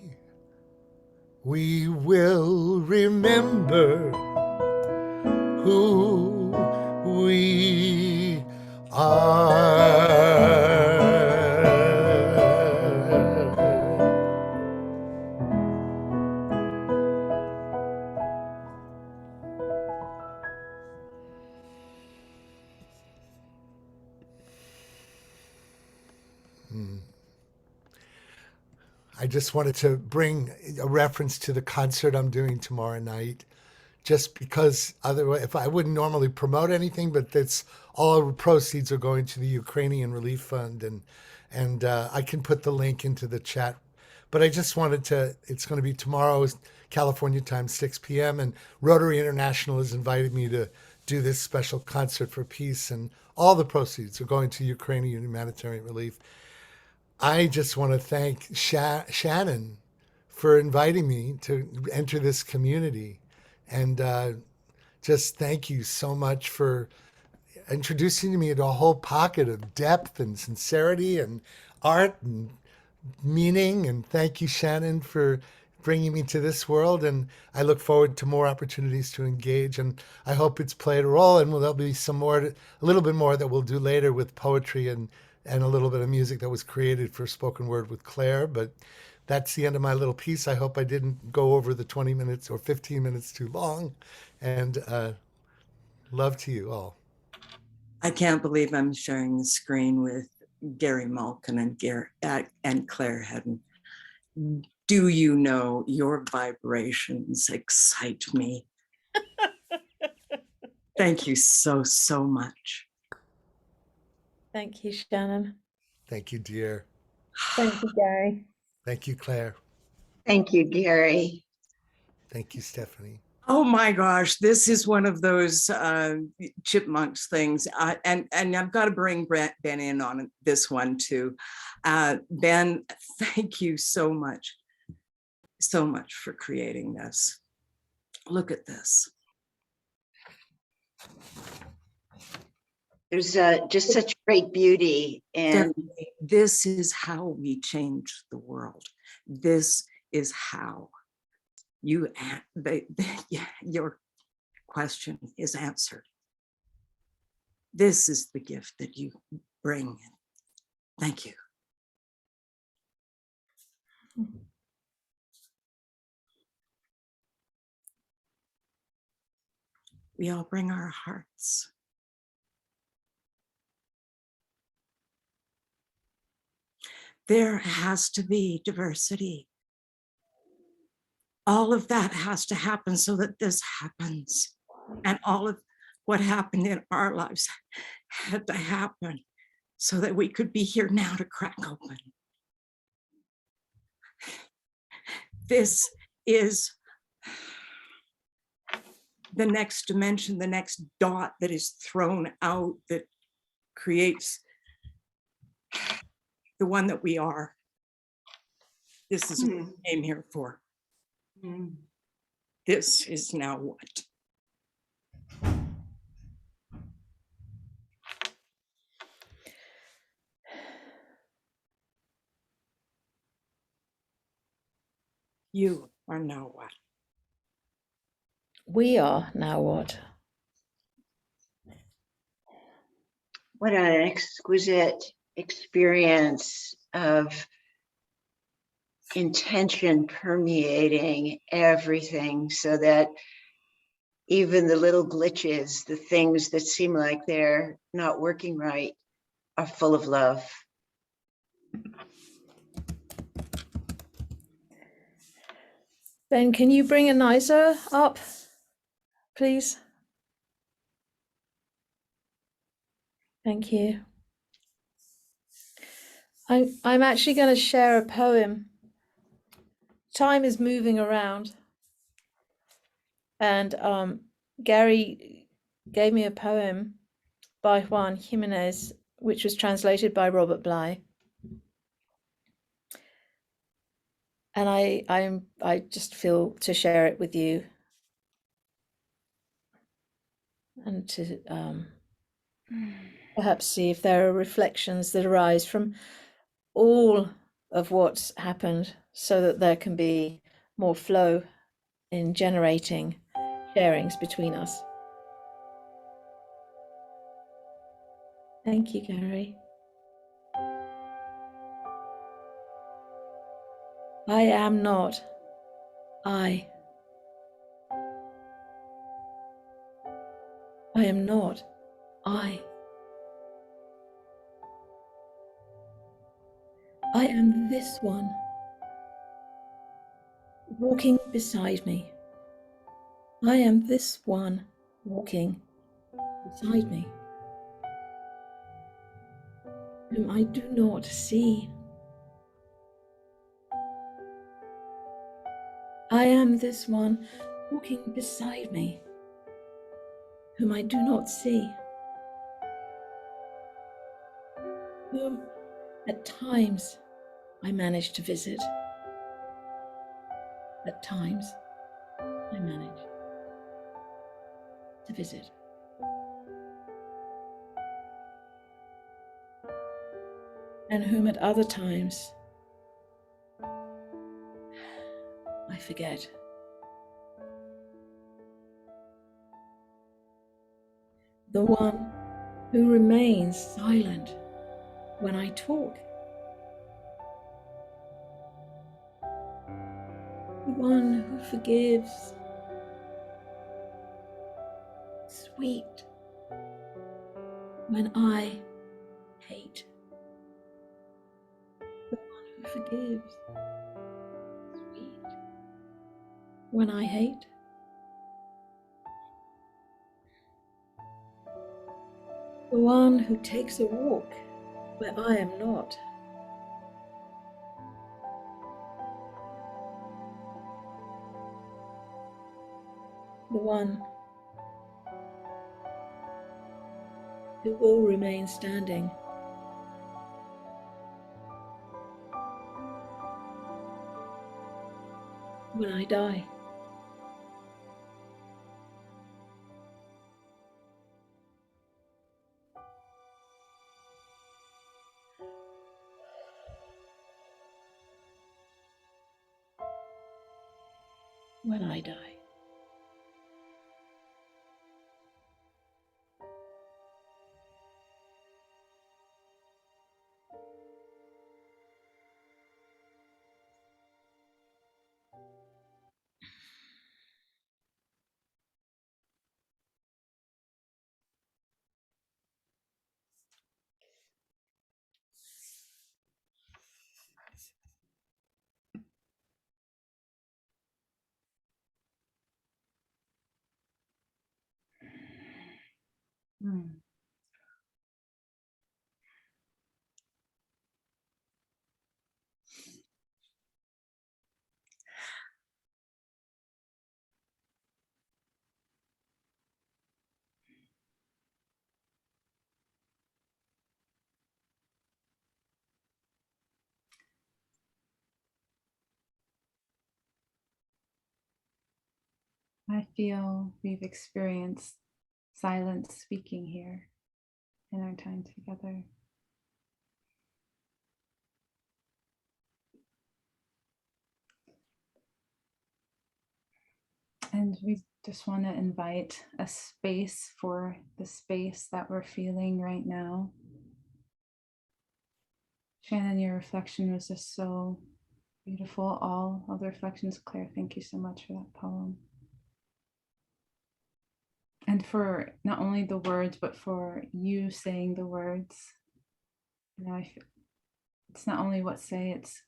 will remember who we are. I just wanted to bring a reference to the concert I'm doing tomorrow night, just because otherwise, if I wouldn't normally promote anything, but that's all proceeds are going to the Ukrainian Relief Fund, and I can put the link into the chat. But I just wanted to. It's going to be tomorrow, California time, 6 p.m. And Rotary International has invited me to do this special concert for peace, and all the proceeds are going to Ukrainian humanitarian relief. I just want to thank Shannon for inviting me to enter this community. And just thank you so much for introducing me to a whole pocket of depth and sincerity and art and meaning. And thank you, Shannon, for bringing me to this world. And I look forward to more opportunities to engage. And I hope it's played a role. And there'll be some more, a little bit more that we'll do later with poetry and a little bit of music that was created for spoken word with Claire. But that's the end of my little piece. I hope I didn't go over the 20 minutes or 15 minutes too long. And love to you all. I can't believe I'm sharing the screen with Gary Malkin and Clare Hedin. Do you know your vibrations excite me? Thank you so, so much. Thank you, Shannon. Thank you, dear. Thank you, Gary. Thank you, Claire. Thank you, Gary. Thank you, Stephanie. Oh my gosh, this is one of those chipmunks things. And I've got to bring Ben in on this one too. Ben, thank you so much for creating this. Look at this. There's just such great beauty. And this is how we change the world. This is how your question is answered. This is the gift that you bring. Thank you. We all bring our hearts. There has to be diversity. All of that has to happen so that this happens. And all of what happened in our lives had to happen so that we could be here now to crack open. This is the next dimension, the next dot that is thrown out that creates the one that we are. This is what we came here for. This is now what? You are now what? We are now what? what an exquisite experience of intention permeating everything, so that even the little glitches, the things that seem like they're not working right, are full of love. Ben, can you bring Anayza up, please? Thank you. I'm actually going to share a poem time is moving around, and Gary gave me a poem by Juan Jimenez, which was translated by Robert Bly. And I just feel to share it with you, and to perhaps see if there are reflections that arise from all of what's happened, so that there can be more flow in generating sharings between us. Thank you, Gary. I am not I. I am not I. I am this one, walking beside me. I am this one, walking beside me, whom I do not see. I am this one, walking beside me, whom I do not see, whom at times I manage to visit. At times I manage to visit. And whom at other times I forget. The one who remains silent when I talk. The one who forgives. Sweet when I hate. The one who forgives. Sweet when I hate. The one who takes a walk where I am not. The one who will remain standing when I die. When I die. I feel we've experienced silence speaking here in our time together. And we just want to invite a space for the space that we're feeling right now. Shannon, your reflection was just so beautiful. All of the reflections, Claire, thank you so much for that poem. And for not only the words, but for you saying the words. You know, it's not only what say, it's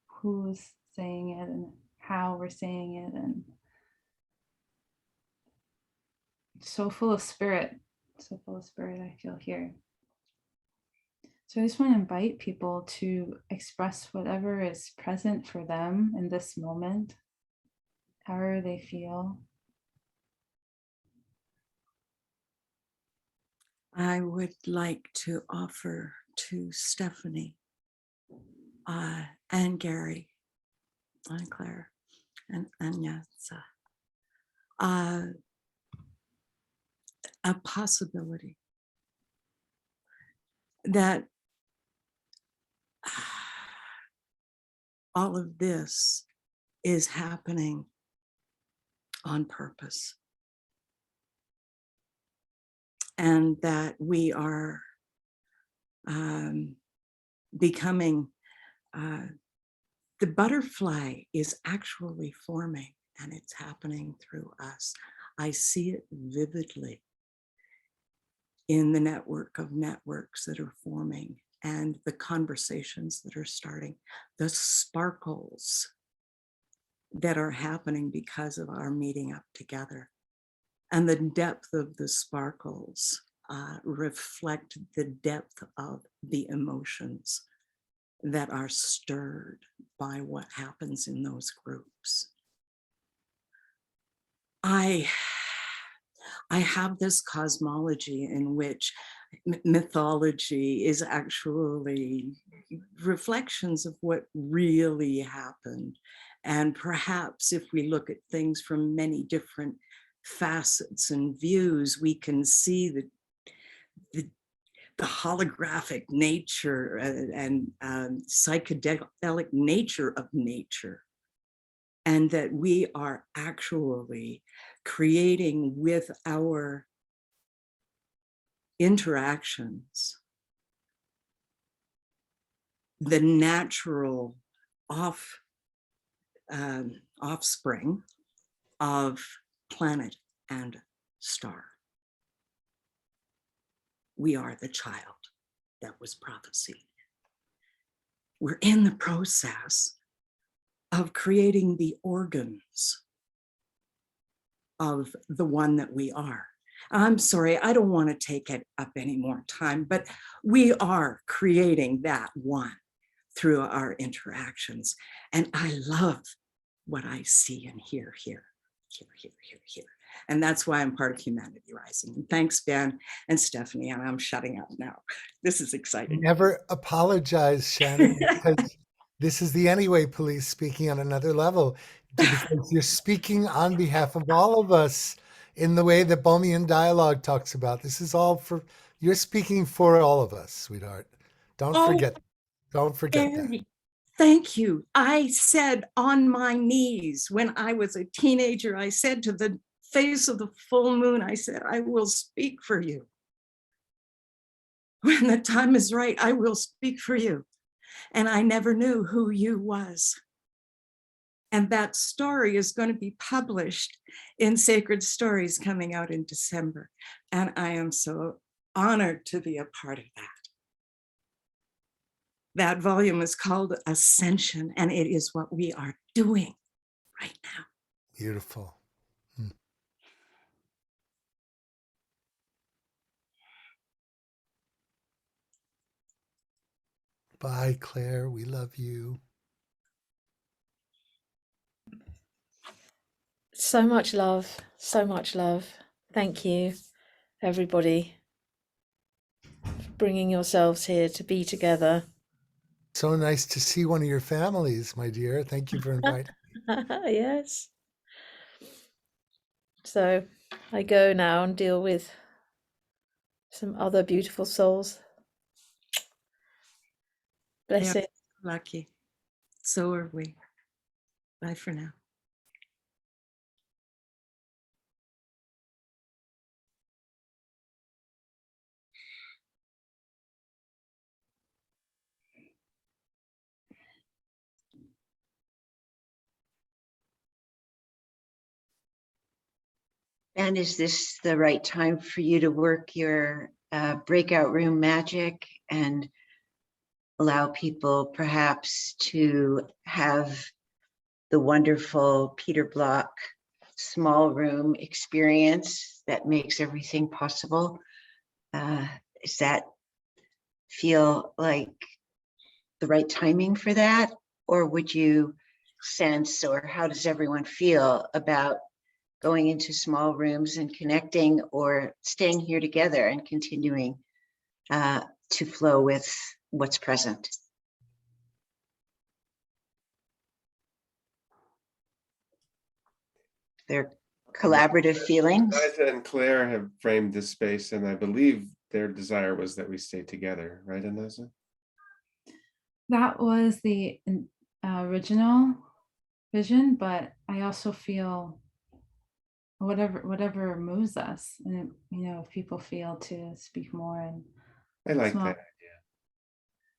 who's saying it and how we're saying it, and so full of spirit, I feel here. So I just want to invite people to express whatever is present for them in this moment, however they feel. I would like to offer to Stephanie and Gary and Claire and Anayza a possibility that all of this is happening on purpose, and that we are becoming, the butterfly is actually forming, and it's happening through us. I see it vividly in the network of networks that are forming and the conversations that are starting, the sparkles that are happening because of our meeting up together. And the depth of the sparkles reflect the depth of the emotions that are stirred by what happens in those groups. I have this cosmology in which mythology is actually reflections of what really happened. And perhaps if we look at things from many different facets and views, we can see the holographic nature and psychedelic nature of nature. And that we are actually creating with our interactions the natural offspring of planet and star. We are the child that was prophesied. We're in the process of creating the organs of the one that we are. I'm sorry, I don't want to take it up any more time, but we are creating that one through our interactions. And I love what I see and hear here. And that's why I'm part of Humanity Rising. And thanks, Ben and Stephanie, and I'm shutting up now. This is exciting. Never apologize, Shannon, because this is the Anyway Police speaking on another level, because you're speaking on behalf of all of us in the way that Bohemian Dialogue talks about. This is all for, you're speaking for all of us, sweetheart. Don't forget that. Thank you. I said on my knees when I was a teenager, I said to the face of the full moon, I said, I will speak for you. When the time is right, I will speak for you. And I never knew who you was. And that story is going to be published in Sacred Stories coming out in December. And I am so honored to be a part of that. That volume is called Ascension, and it is what we are doing right now. Beautiful. Bye, Claire. We love you. So much love, so much love. Thank you, everybody, for bringing yourselves here to be together. So nice to see one of your families, my dear. Thank you for inviting. Yes. So I go now and deal with some other beautiful souls. Bless Yeah, it. lucky. So are we. Bye for now. And is this the right time for you to work your breakout room magic and allow people perhaps to have the wonderful Peter Block small room experience that makes everything possible? Is that feel like the right timing for that? Or would you sense, or how does everyone feel about going into small rooms and connecting, or staying here together and continuing to flow with what's present? Their collaborative feelings. Anayza and Claire have framed this space, and I believe their desire was that we stay together, right, Anayza? That was the original vision, but I also feel whatever moves us, and if people feel to speak more, and I like small. that.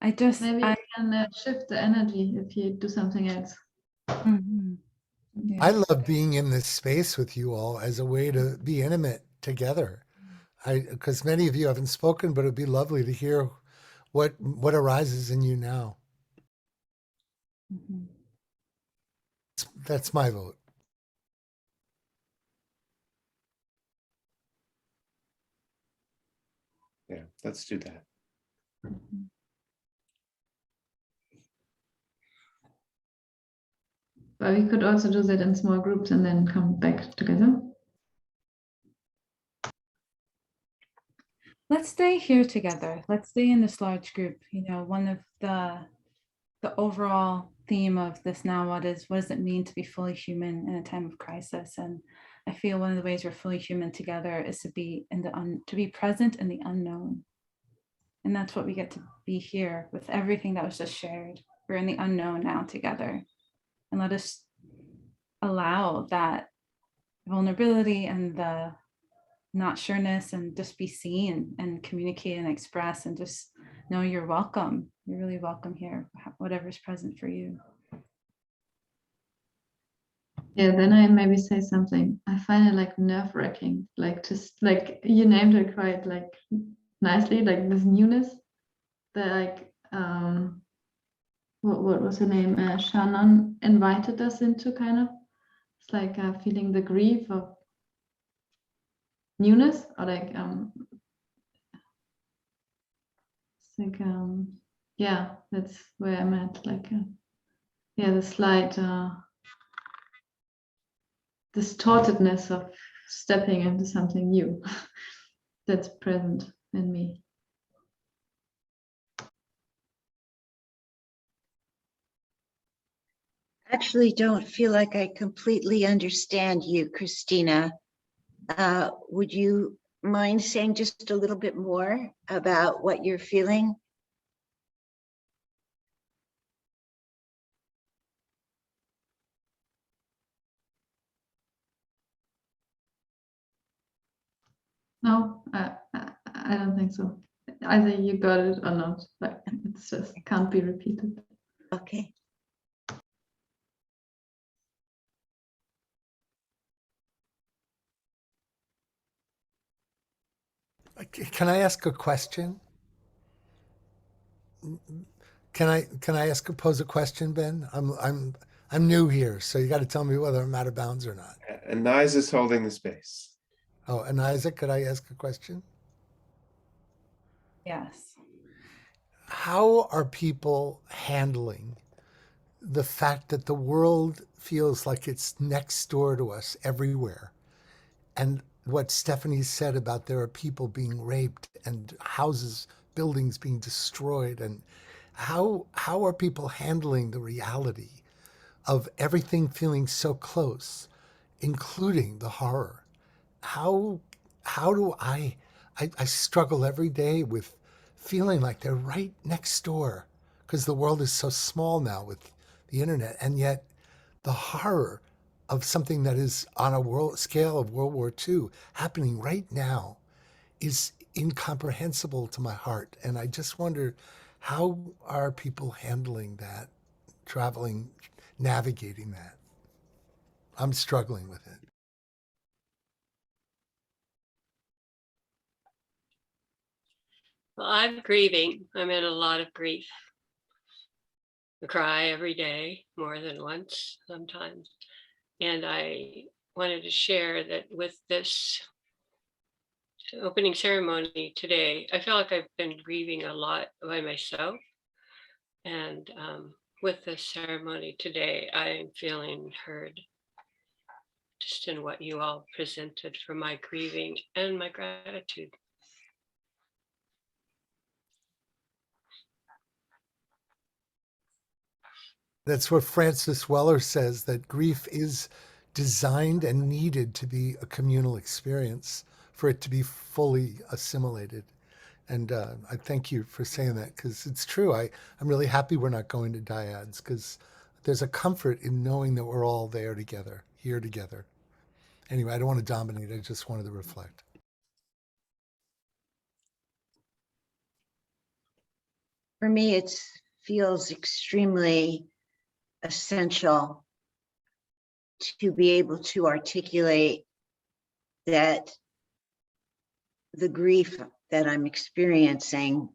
I just Maybe you can shift the energy if you do something else. Mhm. Yeah. I love being in this space with you all as a way to be intimate together. Because many of you haven't spoken, but it'd be lovely to hear what arises in you now. Mhm. That's my vote. Yeah, let's do that. Mhm. But we could also do that in small groups and then come back together. Let's stay here together. Let's stay in this large group. One of the overall theme of this now, what does it mean to be fully human in a time of crisis? And I feel one of the ways we're fully human together is to be to be present in the unknown. And that's what we get to be here with everything that was just shared. We're in the unknown now together. And let us allow that vulnerability and the not sureness, and just be seen and communicate and express, and just know you're welcome. You're really welcome here, whatever's present for you. Yeah, then I maybe say something. I find it like nerve-wracking, like just like you named it quite like nicely, like this newness that like what was her name? Shannon invited us into, kind of. It's like feeling the grief of newness, or like it's like yeah, that's where I'm at. Like yeah, the slight distortedness of stepping into something new that's present in me. Actually don't feel like I completely understand you, Christina. Would you mind saying just a little bit more about what you're feeling? No, I don't think so. Either you got it or not. Like it's just can't be repeated. Okay. Can I ask a question? Can I pose a question, Ben? I'm new here, so you got to tell me whether I'm out of bounds or not. Anayza's holding the space. Oh, and Isaac, could I ask a question? Yes. How are people handling the fact that the world feels like it's next door to us everywhere? And what Stephanie said about there are people being raped and houses, buildings being destroyed, and how are people handling the reality of everything feeling so close, including the horror? How do I struggle every day with feeling like they're right next door, because the world is so small now with the internet, and yet the horror of something that is on a world scale of World War II happening right now is incomprehensible to my heart. And I just wonder, how are people handling that, traveling, navigating that? I'm struggling with it. Well, I'm grieving. I'm in a lot of grief. I cry every day, more than once sometimes. And I wanted to share that with this opening ceremony today, I feel like I've been grieving a lot by myself. And with this ceremony today, I am feeling heard just in what you all presented for my grieving and my gratitude. That's what Francis Weller says, that grief is designed and needed to be a communal experience for it to be fully assimilated. And I thank you for saying that, because it's true. I'm really happy we're not going to dyads, because there's a comfort in knowing that we're all there together, here together. Anyway, I don't want to dominate. I just wanted to reflect. For me, it feels extremely essential to be able to articulate that the grief that I'm experiencing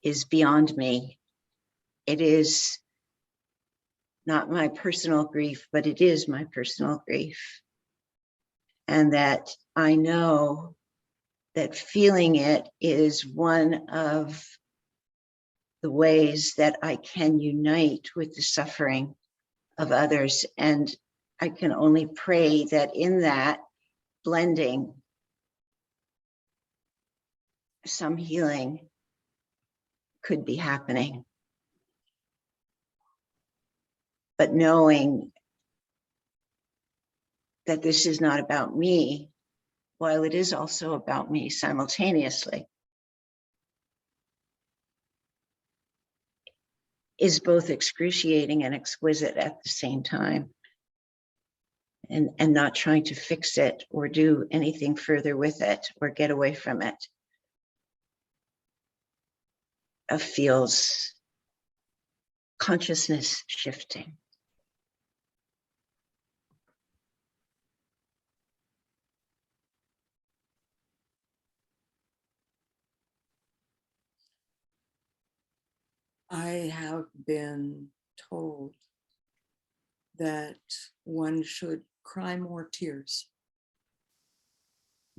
is beyond me. It is not my personal grief, but it is my personal grief. And that I know that feeling it is one of the ways that I can unite with the suffering of others. And I can only pray that in that blending, some healing could be happening. But knowing that this is not about me, while it is also about me simultaneously, is both excruciating and exquisite at the same time. And not trying to fix it or do anything further with it or get away from it. Feels consciousness shifting. I have been told that one should cry more tears,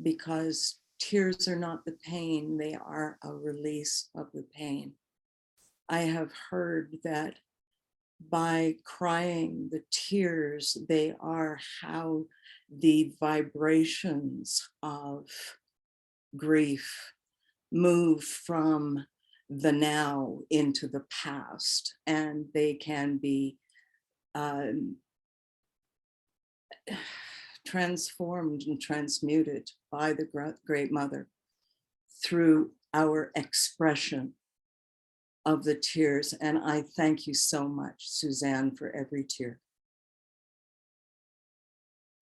because tears are not the pain, they are a release of the pain. I have heard that by crying the tears, they are how the vibrations of grief move from the now into the past, and they can be transformed and transmuted by the Great Mother through our expression of the tears. And I thank you so much, Suzanne, for every tear.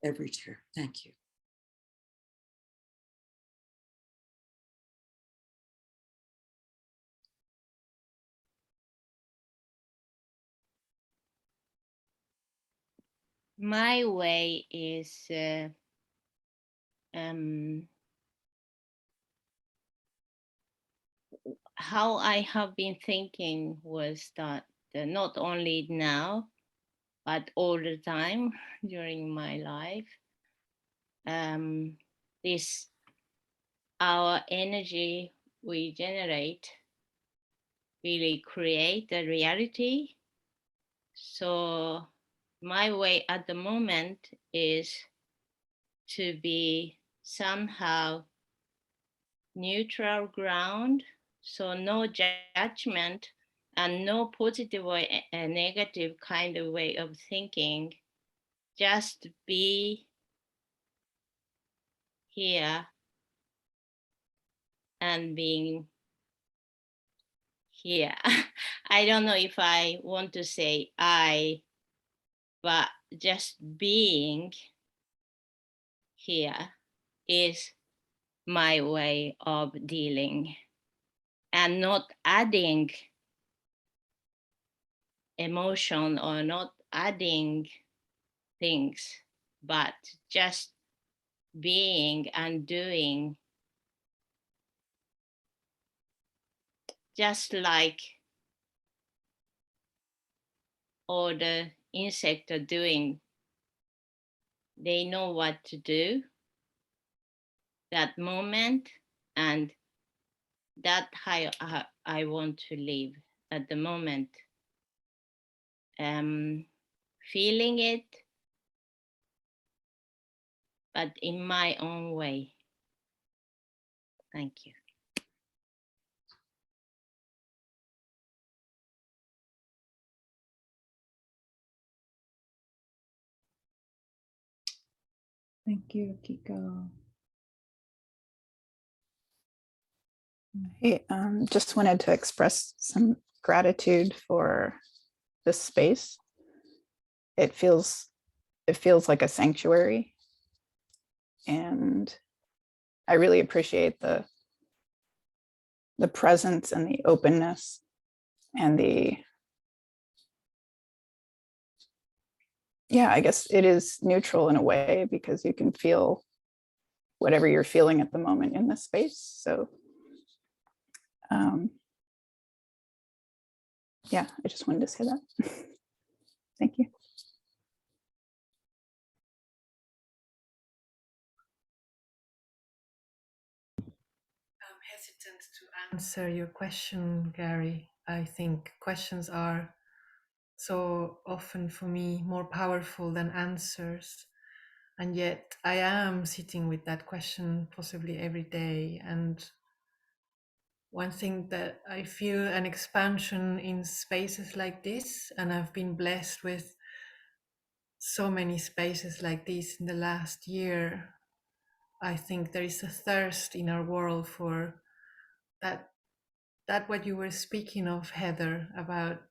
Every tear. Thank you. My way is how I have been thinking was that not only now, but all the time during my life, this our energy we generate really create the reality. So my way at the moment is to be somehow neutral ground, so no judgment and no positive or a negative kind of way of thinking, just be here and being here. I don't know if I want to say I, but just being here is my way of dealing, and not adding emotion or not adding things, but just being and doing, just like all the insects are doing. They know what to do. that moment, and that how I want to live at the moment. Feeling it, but in my own way. Thank you. Thank you, Kiko. Hey, just wanted to express some gratitude for this space. It feels like a sanctuary, and I really appreciate the presence and the openness and I guess it is neutral in a way because you can feel whatever you're feeling at the moment in this space. So yeah, I just wanted to say that. Thank you. I'm hesitant to answer your question, Gary. I think questions are so often for me more powerful than answers. And yet I am sitting with that question possibly every day. And one thing that I feel an expansion in spaces like this, and I've been blessed with so many spaces like this in the last year. I think there is a thirst in our world for that what you were speaking of, Heather, about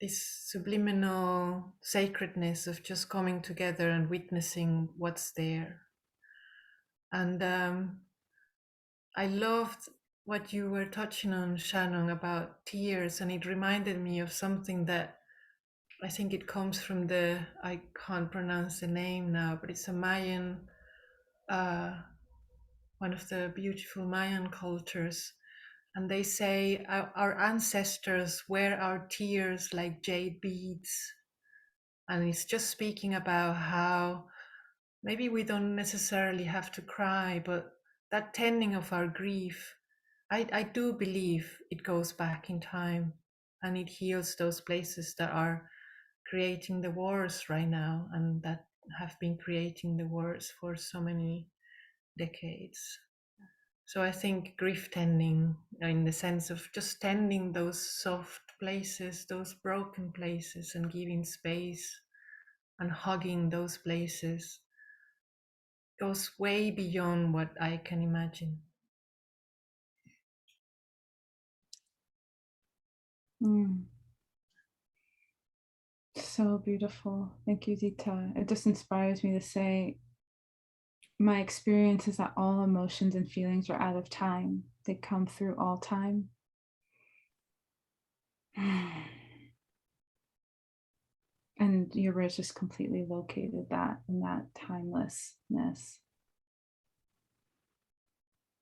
this subliminal sacredness of just coming together and witnessing what's there. And I loved what you were touching on, Shannon, about tears, and it reminded me of something that I think it comes from I can't pronounce the name now, but it's a Mayan, one of the beautiful Mayan cultures. And they say our ancestors wear our tears like jade beads. And it's just speaking about how maybe we don't necessarily have to cry, but that tending of our grief, I do believe it goes back in time and it heals those places that are creating the wars right now and that have been creating the wars for so many decades. So I think grief tending, in the sense of just tending those soft places, those broken places, and giving space and hugging those places goes way beyond what I can imagine. So beautiful. Thank you, Zita. It just inspires me to say, my experience is that all emotions and feelings are out of time. They come through all time. And your words just completely located that in that timelessness.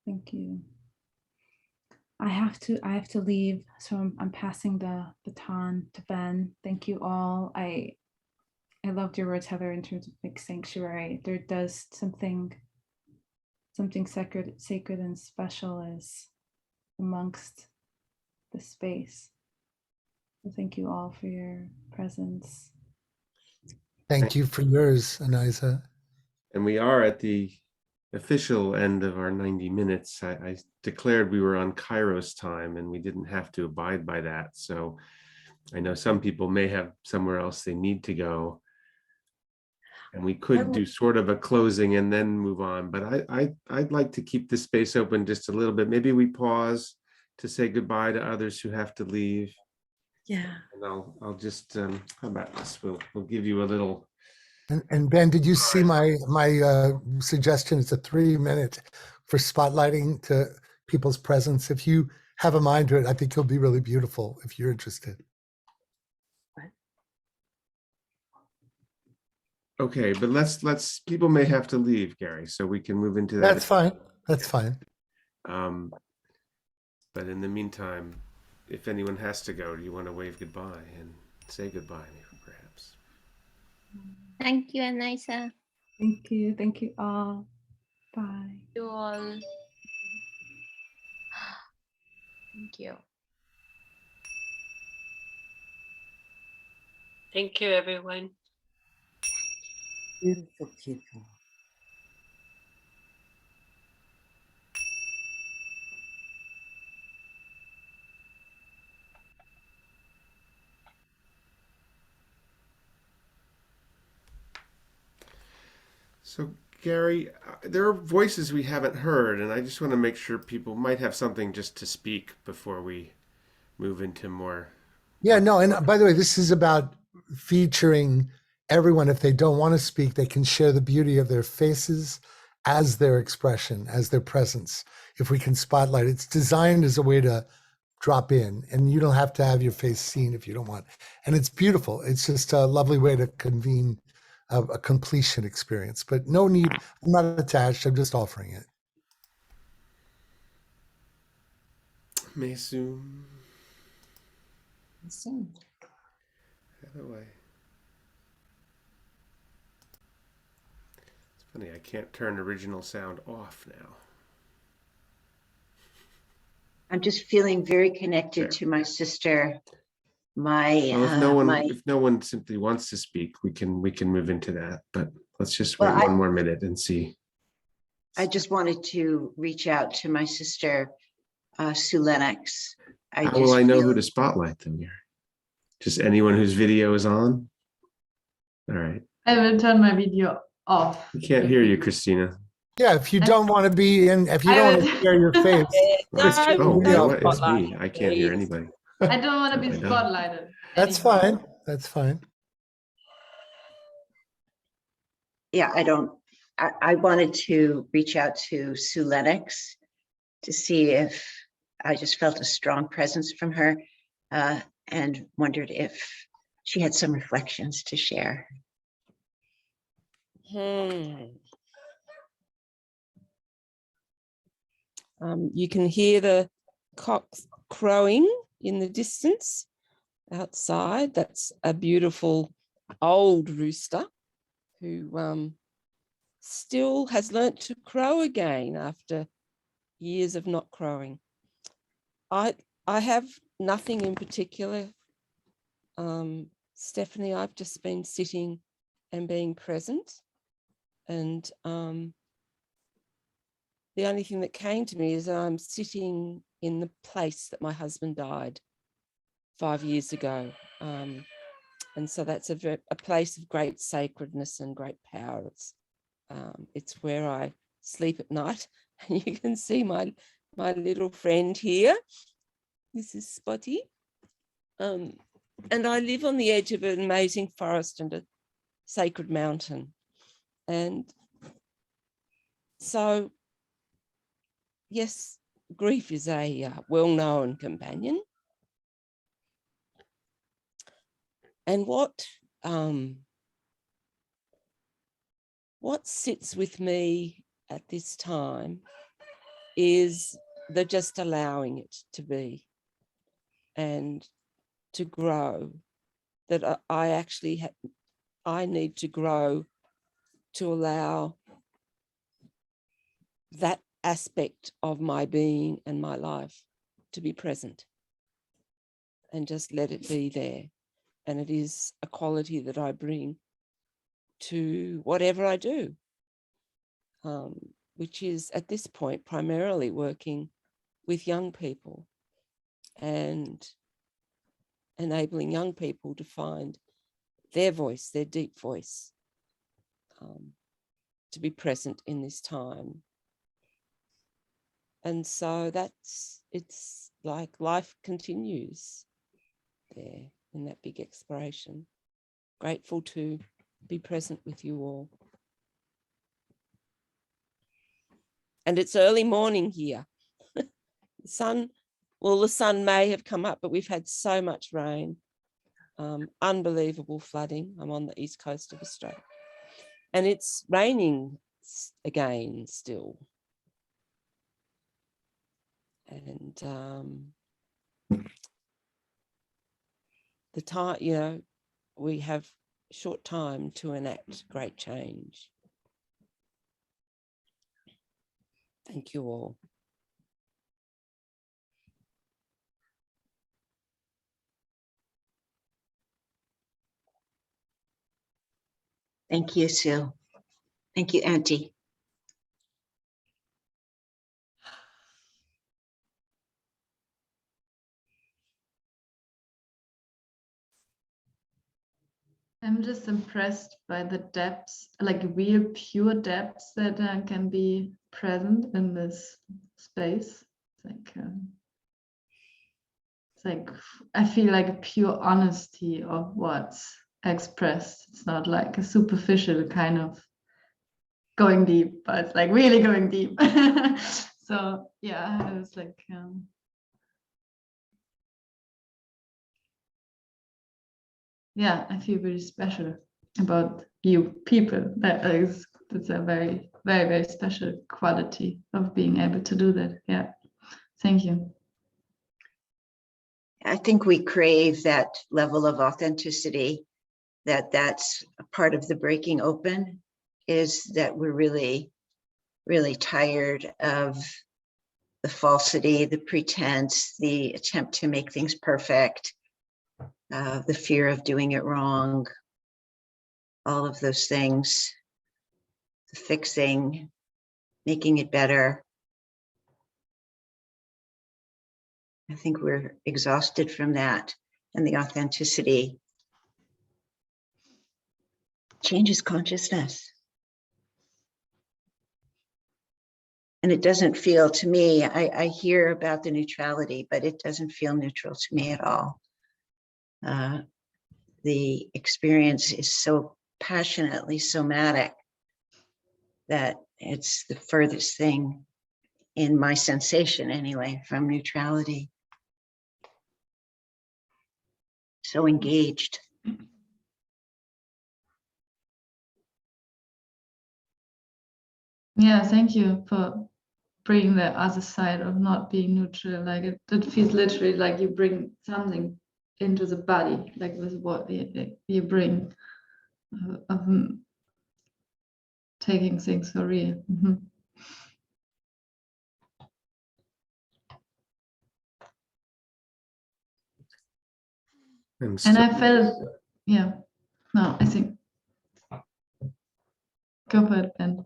Thank you. I have to leave, so I'm passing the baton to Ben. Thank you all. I loved your words, Heather, in terms of like sanctuary. There does something sacred and special is amongst the space. So thank you all for your presence. Thank you for yours, Anayza. And we are at the official end of our 90 minutes. I declared we were on Kairos time and we didn't have to abide by that. So I know some people may have somewhere else they need to go. And we could do sort of a closing and then move on. But I'd like to keep the space open just a little bit. Maybe we pause to say goodbye to others who have to leave. Yeah. And I'll just, how about this? We'll give you a little. And Ben, did you see my suggestion? It's a 3-minute for spotlighting to people's presence. If you have a mind to it, I think it'll be really beautiful if you're interested. Okay, but let's people may have to leave, Gary, so we can move into that. That's fine. That's fine. But in the meantime, if anyone has to go, do you want to wave goodbye and say goodbye, perhaps? Thank you, Anayza. Thank you all. Bye. You all. Thank you. Thank you, everyone. Beautiful people. So, Gary, there are voices we haven't heard, and I just want to make sure people might have something just to speak before we move into more. Yeah, no, and by the way, this is about featuring everyone. If they don't want to speak, they can share the beauty of their faces as their expression, as their presence. If we can spotlight, it's designed as a way to drop in, and you don't have to have your face seen if you don't want. And it's beautiful. It's just a lovely way to convene a completion experience. But no need, I'm not attached, I'm just offering it. Mesu, Awesome. how do I? It's funny, I can't turn original sound off now. I'm just feeling very connected There. to my sister. My Well, if no one simply wants to speak, we can move into that. But let's just wait one more minute and see. I just wanted to reach out to my sister, Sue Lennox. How will I know who to spotlight them here? Just anyone whose video is on? All right. I will turn my video off. We can't hear you, Christina. Yeah, if you don't want to be in, if you don't want to share your face. Oh, you know what? It's me. I can't hear anybody. I don't want to be I don't. spotlighted. That's anyhow. fine. That's fine. Yeah, I wanted to reach out to Sue Lennox to see if I just felt a strong presence from her and wondered if she had some reflections to share. You can hear the cocks crowing in the distance outside. That's a beautiful old rooster who still has learnt to crow again after years of not crowing. I have nothing in particular, Stephanie. I've just been sitting and being present, and the only thing that came to me is that I'm sitting in the place that my husband died 5 years ago. And so that's a place of great sacredness and great power. It's where I sleep at night. And you can see my little friend here. This is Spotty. And I live on the edge of an amazing forest and a sacred mountain. And so, yes, grief is a well-known companion. And what sits with me at this time is the just allowing it to be and to grow, that I need to grow to allow that aspect of my being and my life to be present and just let it be there. And it is a quality that I bring to whatever I do, which is at this point primarily working with young people and enabling young people to find their voice, their deep voice, to be present in this time. And so it's like life continues there in that big exploration. Grateful to be present with you all. And it's early morning here. The sun may have come up, but we've had so much rain, unbelievable flooding. I'm on the east coast of Australia. And it's raining again still. And the time, we have short time to enact great change. Thank you all. Thank you, Sue. Thank you, Auntie. I'm just impressed by the depths, like real pure depths that can be present in this space. It's like I feel like a pure honesty of what's expressed. It's not like a superficial kind of going deep, but it's like really going deep. So yeah, it was like yeah, I feel very special about you people. That's a very, very, very special quality of being able to do that. Yeah. Thank you. I think we crave that level of authenticity, that's a part of the breaking open, is that we're really, really tired of the falsity, the pretense, the attempt to make things perfect, the fear of doing it wrong, all of those things, the fixing, making it better. I think we're exhausted from that, and the authenticity changes consciousness. And it doesn't feel to me, I hear about the neutrality, but it doesn't feel neutral to me at all. The experience is so passionately somatic that it's the furthest thing in my sensation anyway from neutrality. So engaged. Yeah, thank you for bringing the other side of not being neutral. Like it feels literally like you bring something into the body, like with what you bring of taking things for real. And I felt, yeah, no, I think, go for it, Ben.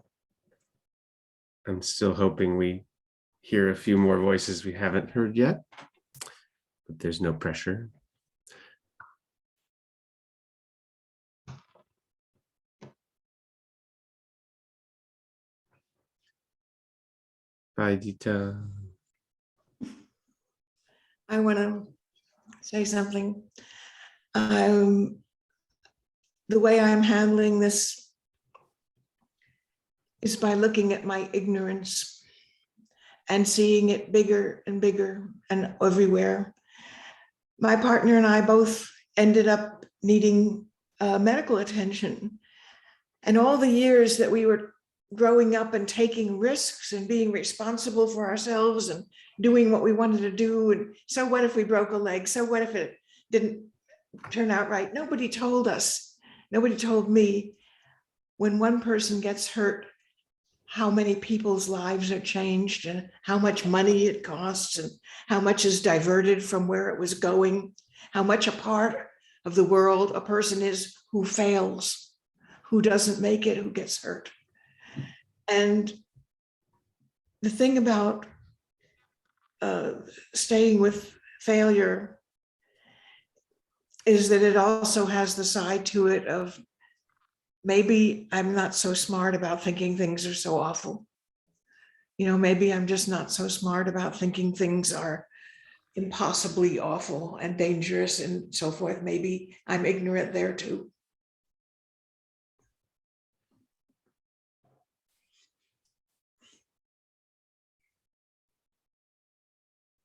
I'm still hoping we hear a few more voices we haven't heard yet, but there's no pressure. Bye, Dita. I want to say something. The way I'm handling this is by looking at my ignorance and seeing it bigger and bigger and everywhere. My partner and I both ended up needing medical attention. And all the years that we were growing up and taking risks and being responsible for ourselves and doing what we wanted to do. And so what if we broke a leg? So what if it didn't turn out right? Nobody told us, nobody told me, when one person gets hurt, how many people's lives are changed and how much money it costs and how much is diverted from where it was going, how much a part of the world a person is who fails, who doesn't make it, who gets hurt. And the thing about staying with failure is that it also has the side to it of maybe I'm not so smart about thinking things are so awful. You know, maybe I'm just not so smart about thinking things are impossibly awful and dangerous and so forth. Maybe I'm ignorant there too.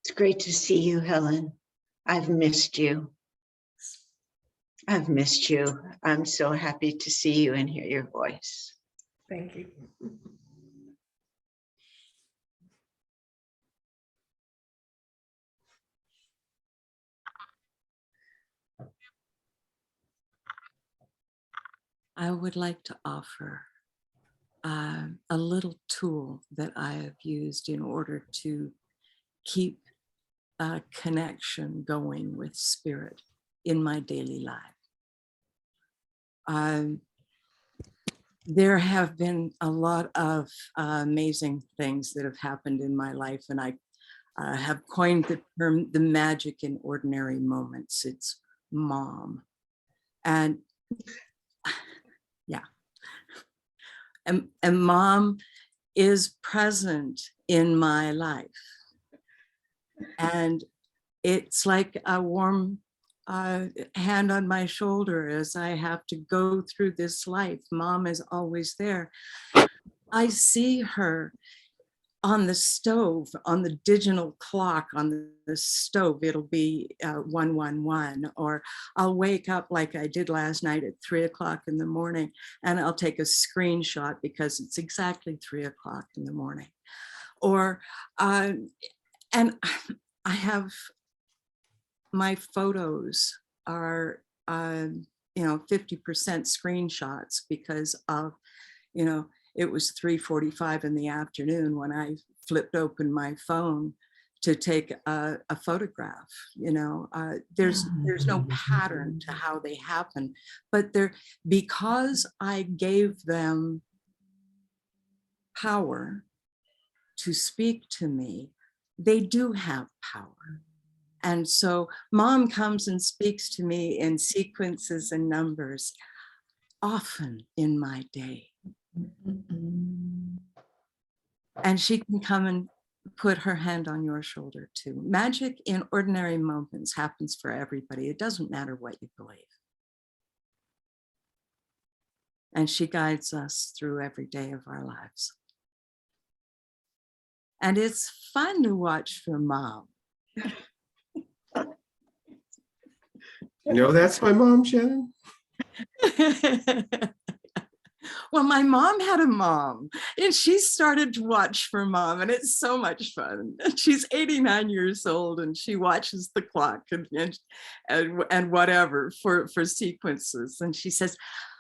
It's great to see you, Helen. I've missed you. I've missed you. I'm so happy to see you and hear your voice. Thank you. I would like to offer a little tool that I have used in order to keep a connection going with spirit in my daily life. There have been a lot of amazing things that have happened in my life, and I have coined the term the magic in ordinary moments. It's mom. And yeah. And mom is present in my life. And it's like a warm hand on my shoulder as I have to go through this life. Mom is always there. I see her on the stove, on the digital clock on the stove. It'll be 111, or I'll wake up like I did last night at 3 o'clock in the morning, and I'll take a screenshot because it's exactly 3 o'clock in the morning. Or, and I have, my photos are, 50% screenshots because of, it was 3:45 in the afternoon when I flipped open my phone to take a photograph. There's no pattern to how they happen, but because I gave them power to speak to me, they do have power. And so mom comes and speaks to me in sequences and numbers often in my day. And she can come and put her hand on your shoulder too. Magic in ordinary moments happens for everybody. It doesn't matter what you believe. And she guides us through every day of our lives. And it's fun to watch for mom. That's my mom, Shannon. Well, my mom had a mom, and she started to watch for mom, and it's so much fun. She's 89 years old, and she watches the clock and whatever for sequences. And she says,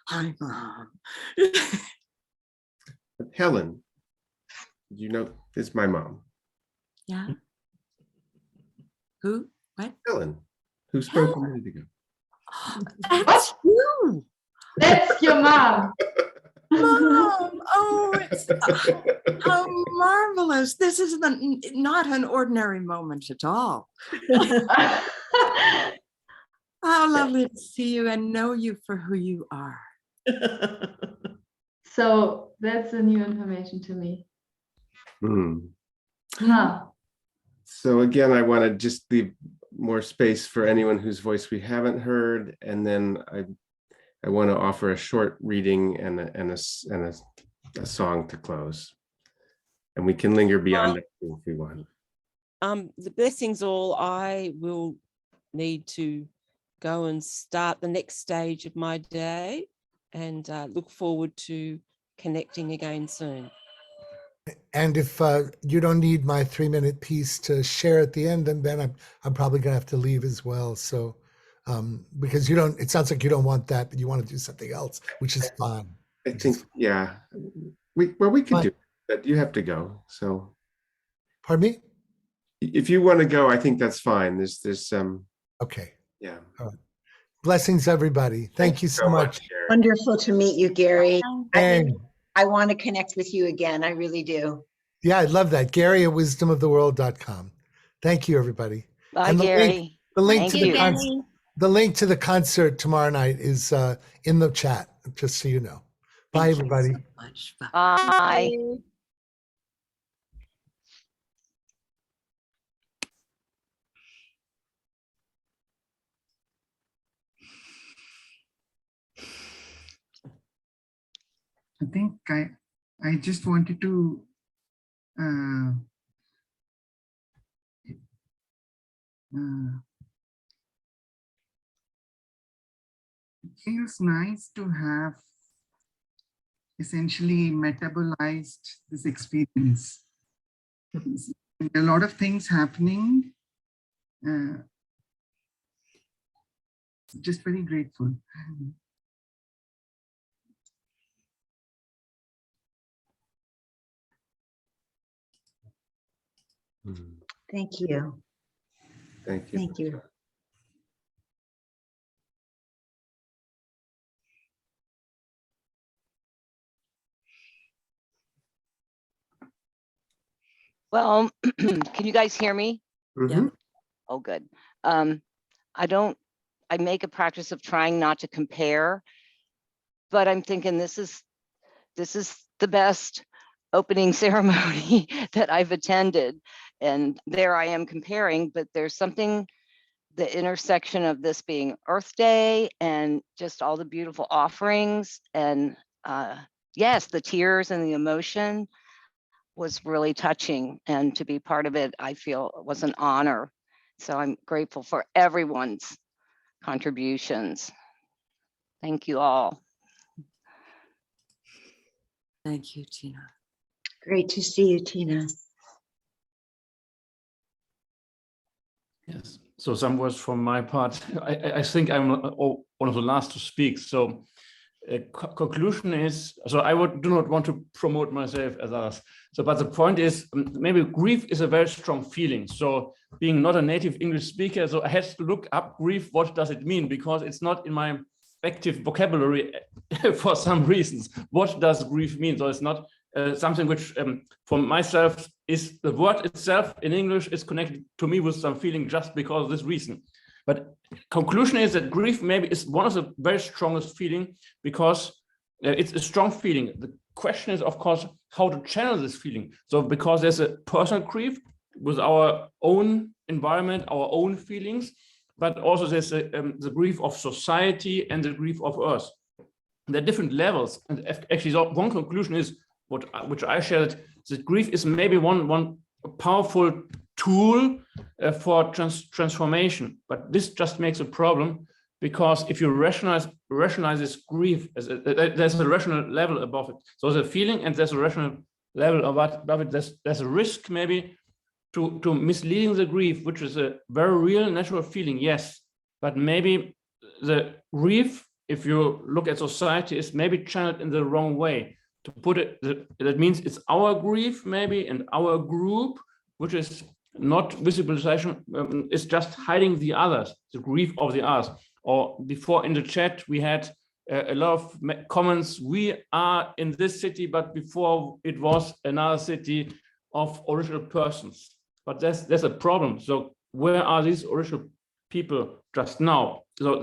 "Hi, Mom." Helen, is my mom. Yeah. Who? What? Helen, who spoke a minute ago. That's you. That's your mom. Mom, oh, it's how marvelous. This is not an ordinary moment at all. How lovely to see you and know you for who you are. So that's a new information to me. No. So again, I want to just leave more space for anyone whose voice we haven't heard, and then I want to offer a short reading and a song to close, and we can linger beyond that if we want. The blessings all. I will need to go and start the next stage of my day, and look forward to connecting again soon. And if you don't need my 3-minute piece to share at the end, then Ben, I'm probably gonna have to leave as well. So because it sounds like you don't want that, but you want to do something else, which is fine. I think, yeah, we could do it, but you have to go. So, pardon me? If you want to go, I think that's fine. There's okay. Yeah. All right. Blessings, everybody. Thank you so much. Wonderful to meet you, Gary. And I want to connect with you again. I really do. yeah, I love that. Gary at wisdomoftheworld.com. Thank you, everybody. Bye, and Gary. The link Thank to the you. concert. The link to the concert tomorrow night is in the chat, just so you know. Bye, everybody. So much. Bye. I think I just wanted to it feels nice to have essentially metabolized this experience. A lot of things happening. Just very grateful. Thank you. Thank you. Thank you. Well, can you guys hear me? Yeah. Oh, good. I make a practice of trying not to compare, but I'm thinking this is the best opening ceremony that I've attended. And there I am comparing, but there's something, the intersection of this being Earth Day and just all the beautiful offerings and yes, the tears and the emotion was really touching, and to be part of it, I feel was an honor. So I'm grateful for everyone's contributions. Thank you all. Thank you, Tina. Great to see you, Tina. Yes. So some words from my part. I think I'm one of the last to speak. So conclusion is, so I do not want to promote myself as others. So, but the point is, maybe grief is a very strong feeling. So being not a native English speaker, so I had to look up grief. What does it mean? Because it's not in my active vocabulary for some reasons. What does grief mean? So it's not something which for myself is the word itself in English is connected to me with some feeling just because of this reason. But conclusion is that grief maybe is one of the very strongest feeling because it's a strong feeling. The question is, of course, how to channel this feeling. So because there's a personal grief with our own environment, our own feelings, but also there's the grief of society and the grief of Earth. There are different levels. And actually, one conclusion is which I shared, that grief is maybe one powerful tool for transformation. But this just makes a problem because if you rationalize this grief, there's a rational level above it. So there's a feeling and there's a rational level above it. There's a risk maybe to misleading the grief, which is a very real natural feeling, yes. But maybe the grief, if you look at society, is maybe channeled in the wrong way. To put it, that means it's our grief maybe and our group, which is not visibilization, is just hiding the others, the grief of the others. Or before in the chat, we had a lot of comments. We are in this city, but before it was another city of original persons. But there's a problem. So where are these original people just now? So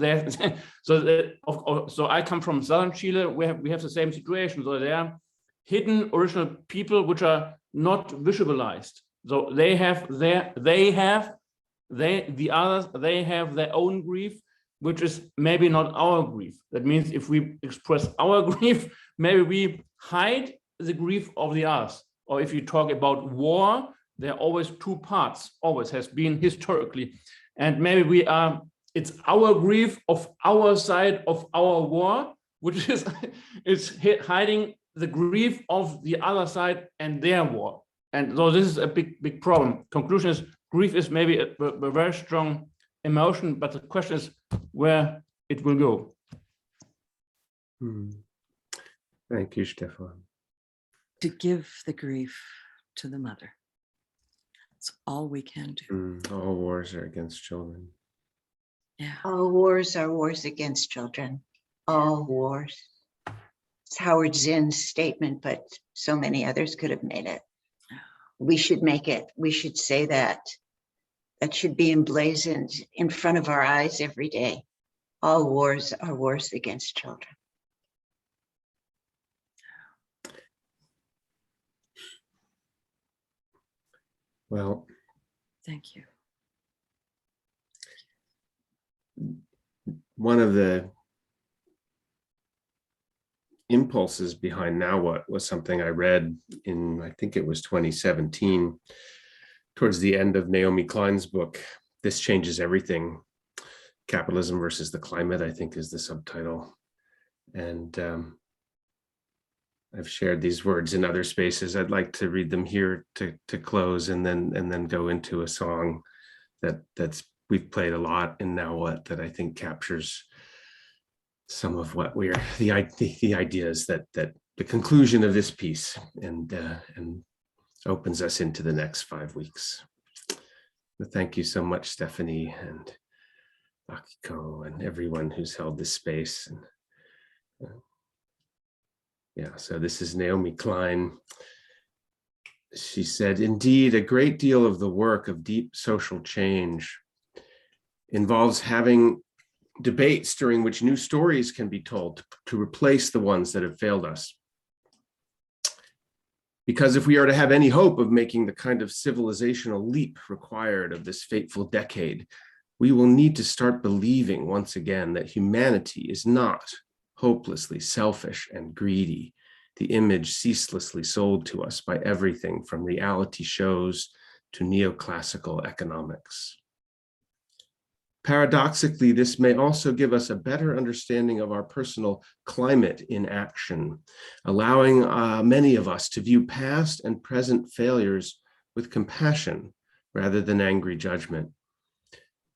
so I come from southern Chile. We have the same situation. So there are hidden original people which are not visualized. So the others have their own grief, which is maybe not our grief. That means if we express our grief, maybe we hide the grief of the others. Or if you talk about war, there are always two parts, always has been historically. And maybe it's our grief of our side of our war, which is hiding the grief of the other side and their war. And so this is a big problem. Conclusion is grief is maybe a very strong emotion, but the question is where it will go. Thank you, Stefan. To give the grief to the mother. That's all we can do. All wars are against children. Yeah. All wars are wars against children. All wars. It's Howard Zinn's statement, but so many others could have made it. We should make it. We should say that. That should be emblazoned in front of our eyes every day. All wars are wars against children. Well, thank you. One of the impulses behind Now What was something I read in, I think it was 2017, towards the end of Naomi Klein's book, This Changes Everything, Capitalism versus the Climate, I think is the subtitle. And I've shared these words in other spaces. I'd like to read them here to close and then go into a song that's we've played a lot in Now What that I think captures some of what the ideas that the conclusion of this piece and opens us into the next 5 weeks. But thank you so much, Stephanie and Akiko and everyone who's held this space. And, yeah, so this is Naomi Klein. She said, indeed, a great deal of the work of deep social change involves having debates during which new stories can be told to replace the ones that have failed us. Because if we are to have any hope of making the kind of civilizational leap required of this fateful decade, we will need to start believing once again that humanity is not hopelessly selfish and greedy, the image ceaselessly sold to us by everything from reality shows to neoclassical economics. Paradoxically, this may also give us a better understanding of our personal climate in action, allowing many of us to view past and present failures with compassion rather than angry judgment.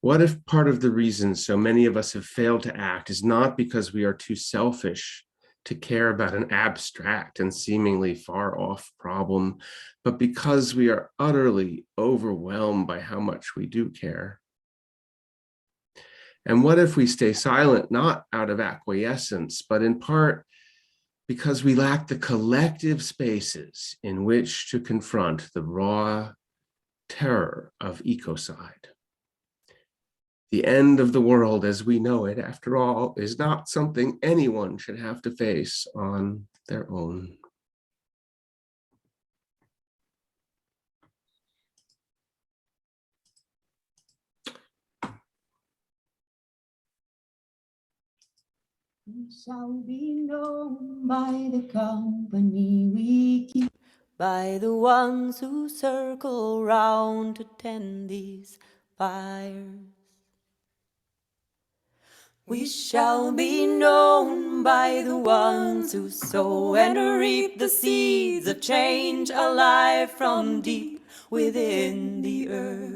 What if part of the reason so many of us have failed to act is not because we are too selfish to care about an abstract and seemingly far off problem, but because we are utterly overwhelmed by how much we do care? And what if we stay silent, not out of acquiescence, but in part because we lack the collective spaces in which to confront the raw terror of ecocide? The end of the world as we know it, after all, is not something anyone should have to face on their own. We shall be known by the company we keep, by the ones who circle round to tend these fires. We shall be known by the ones who sow and reap the seeds of change alive from deep within the earth.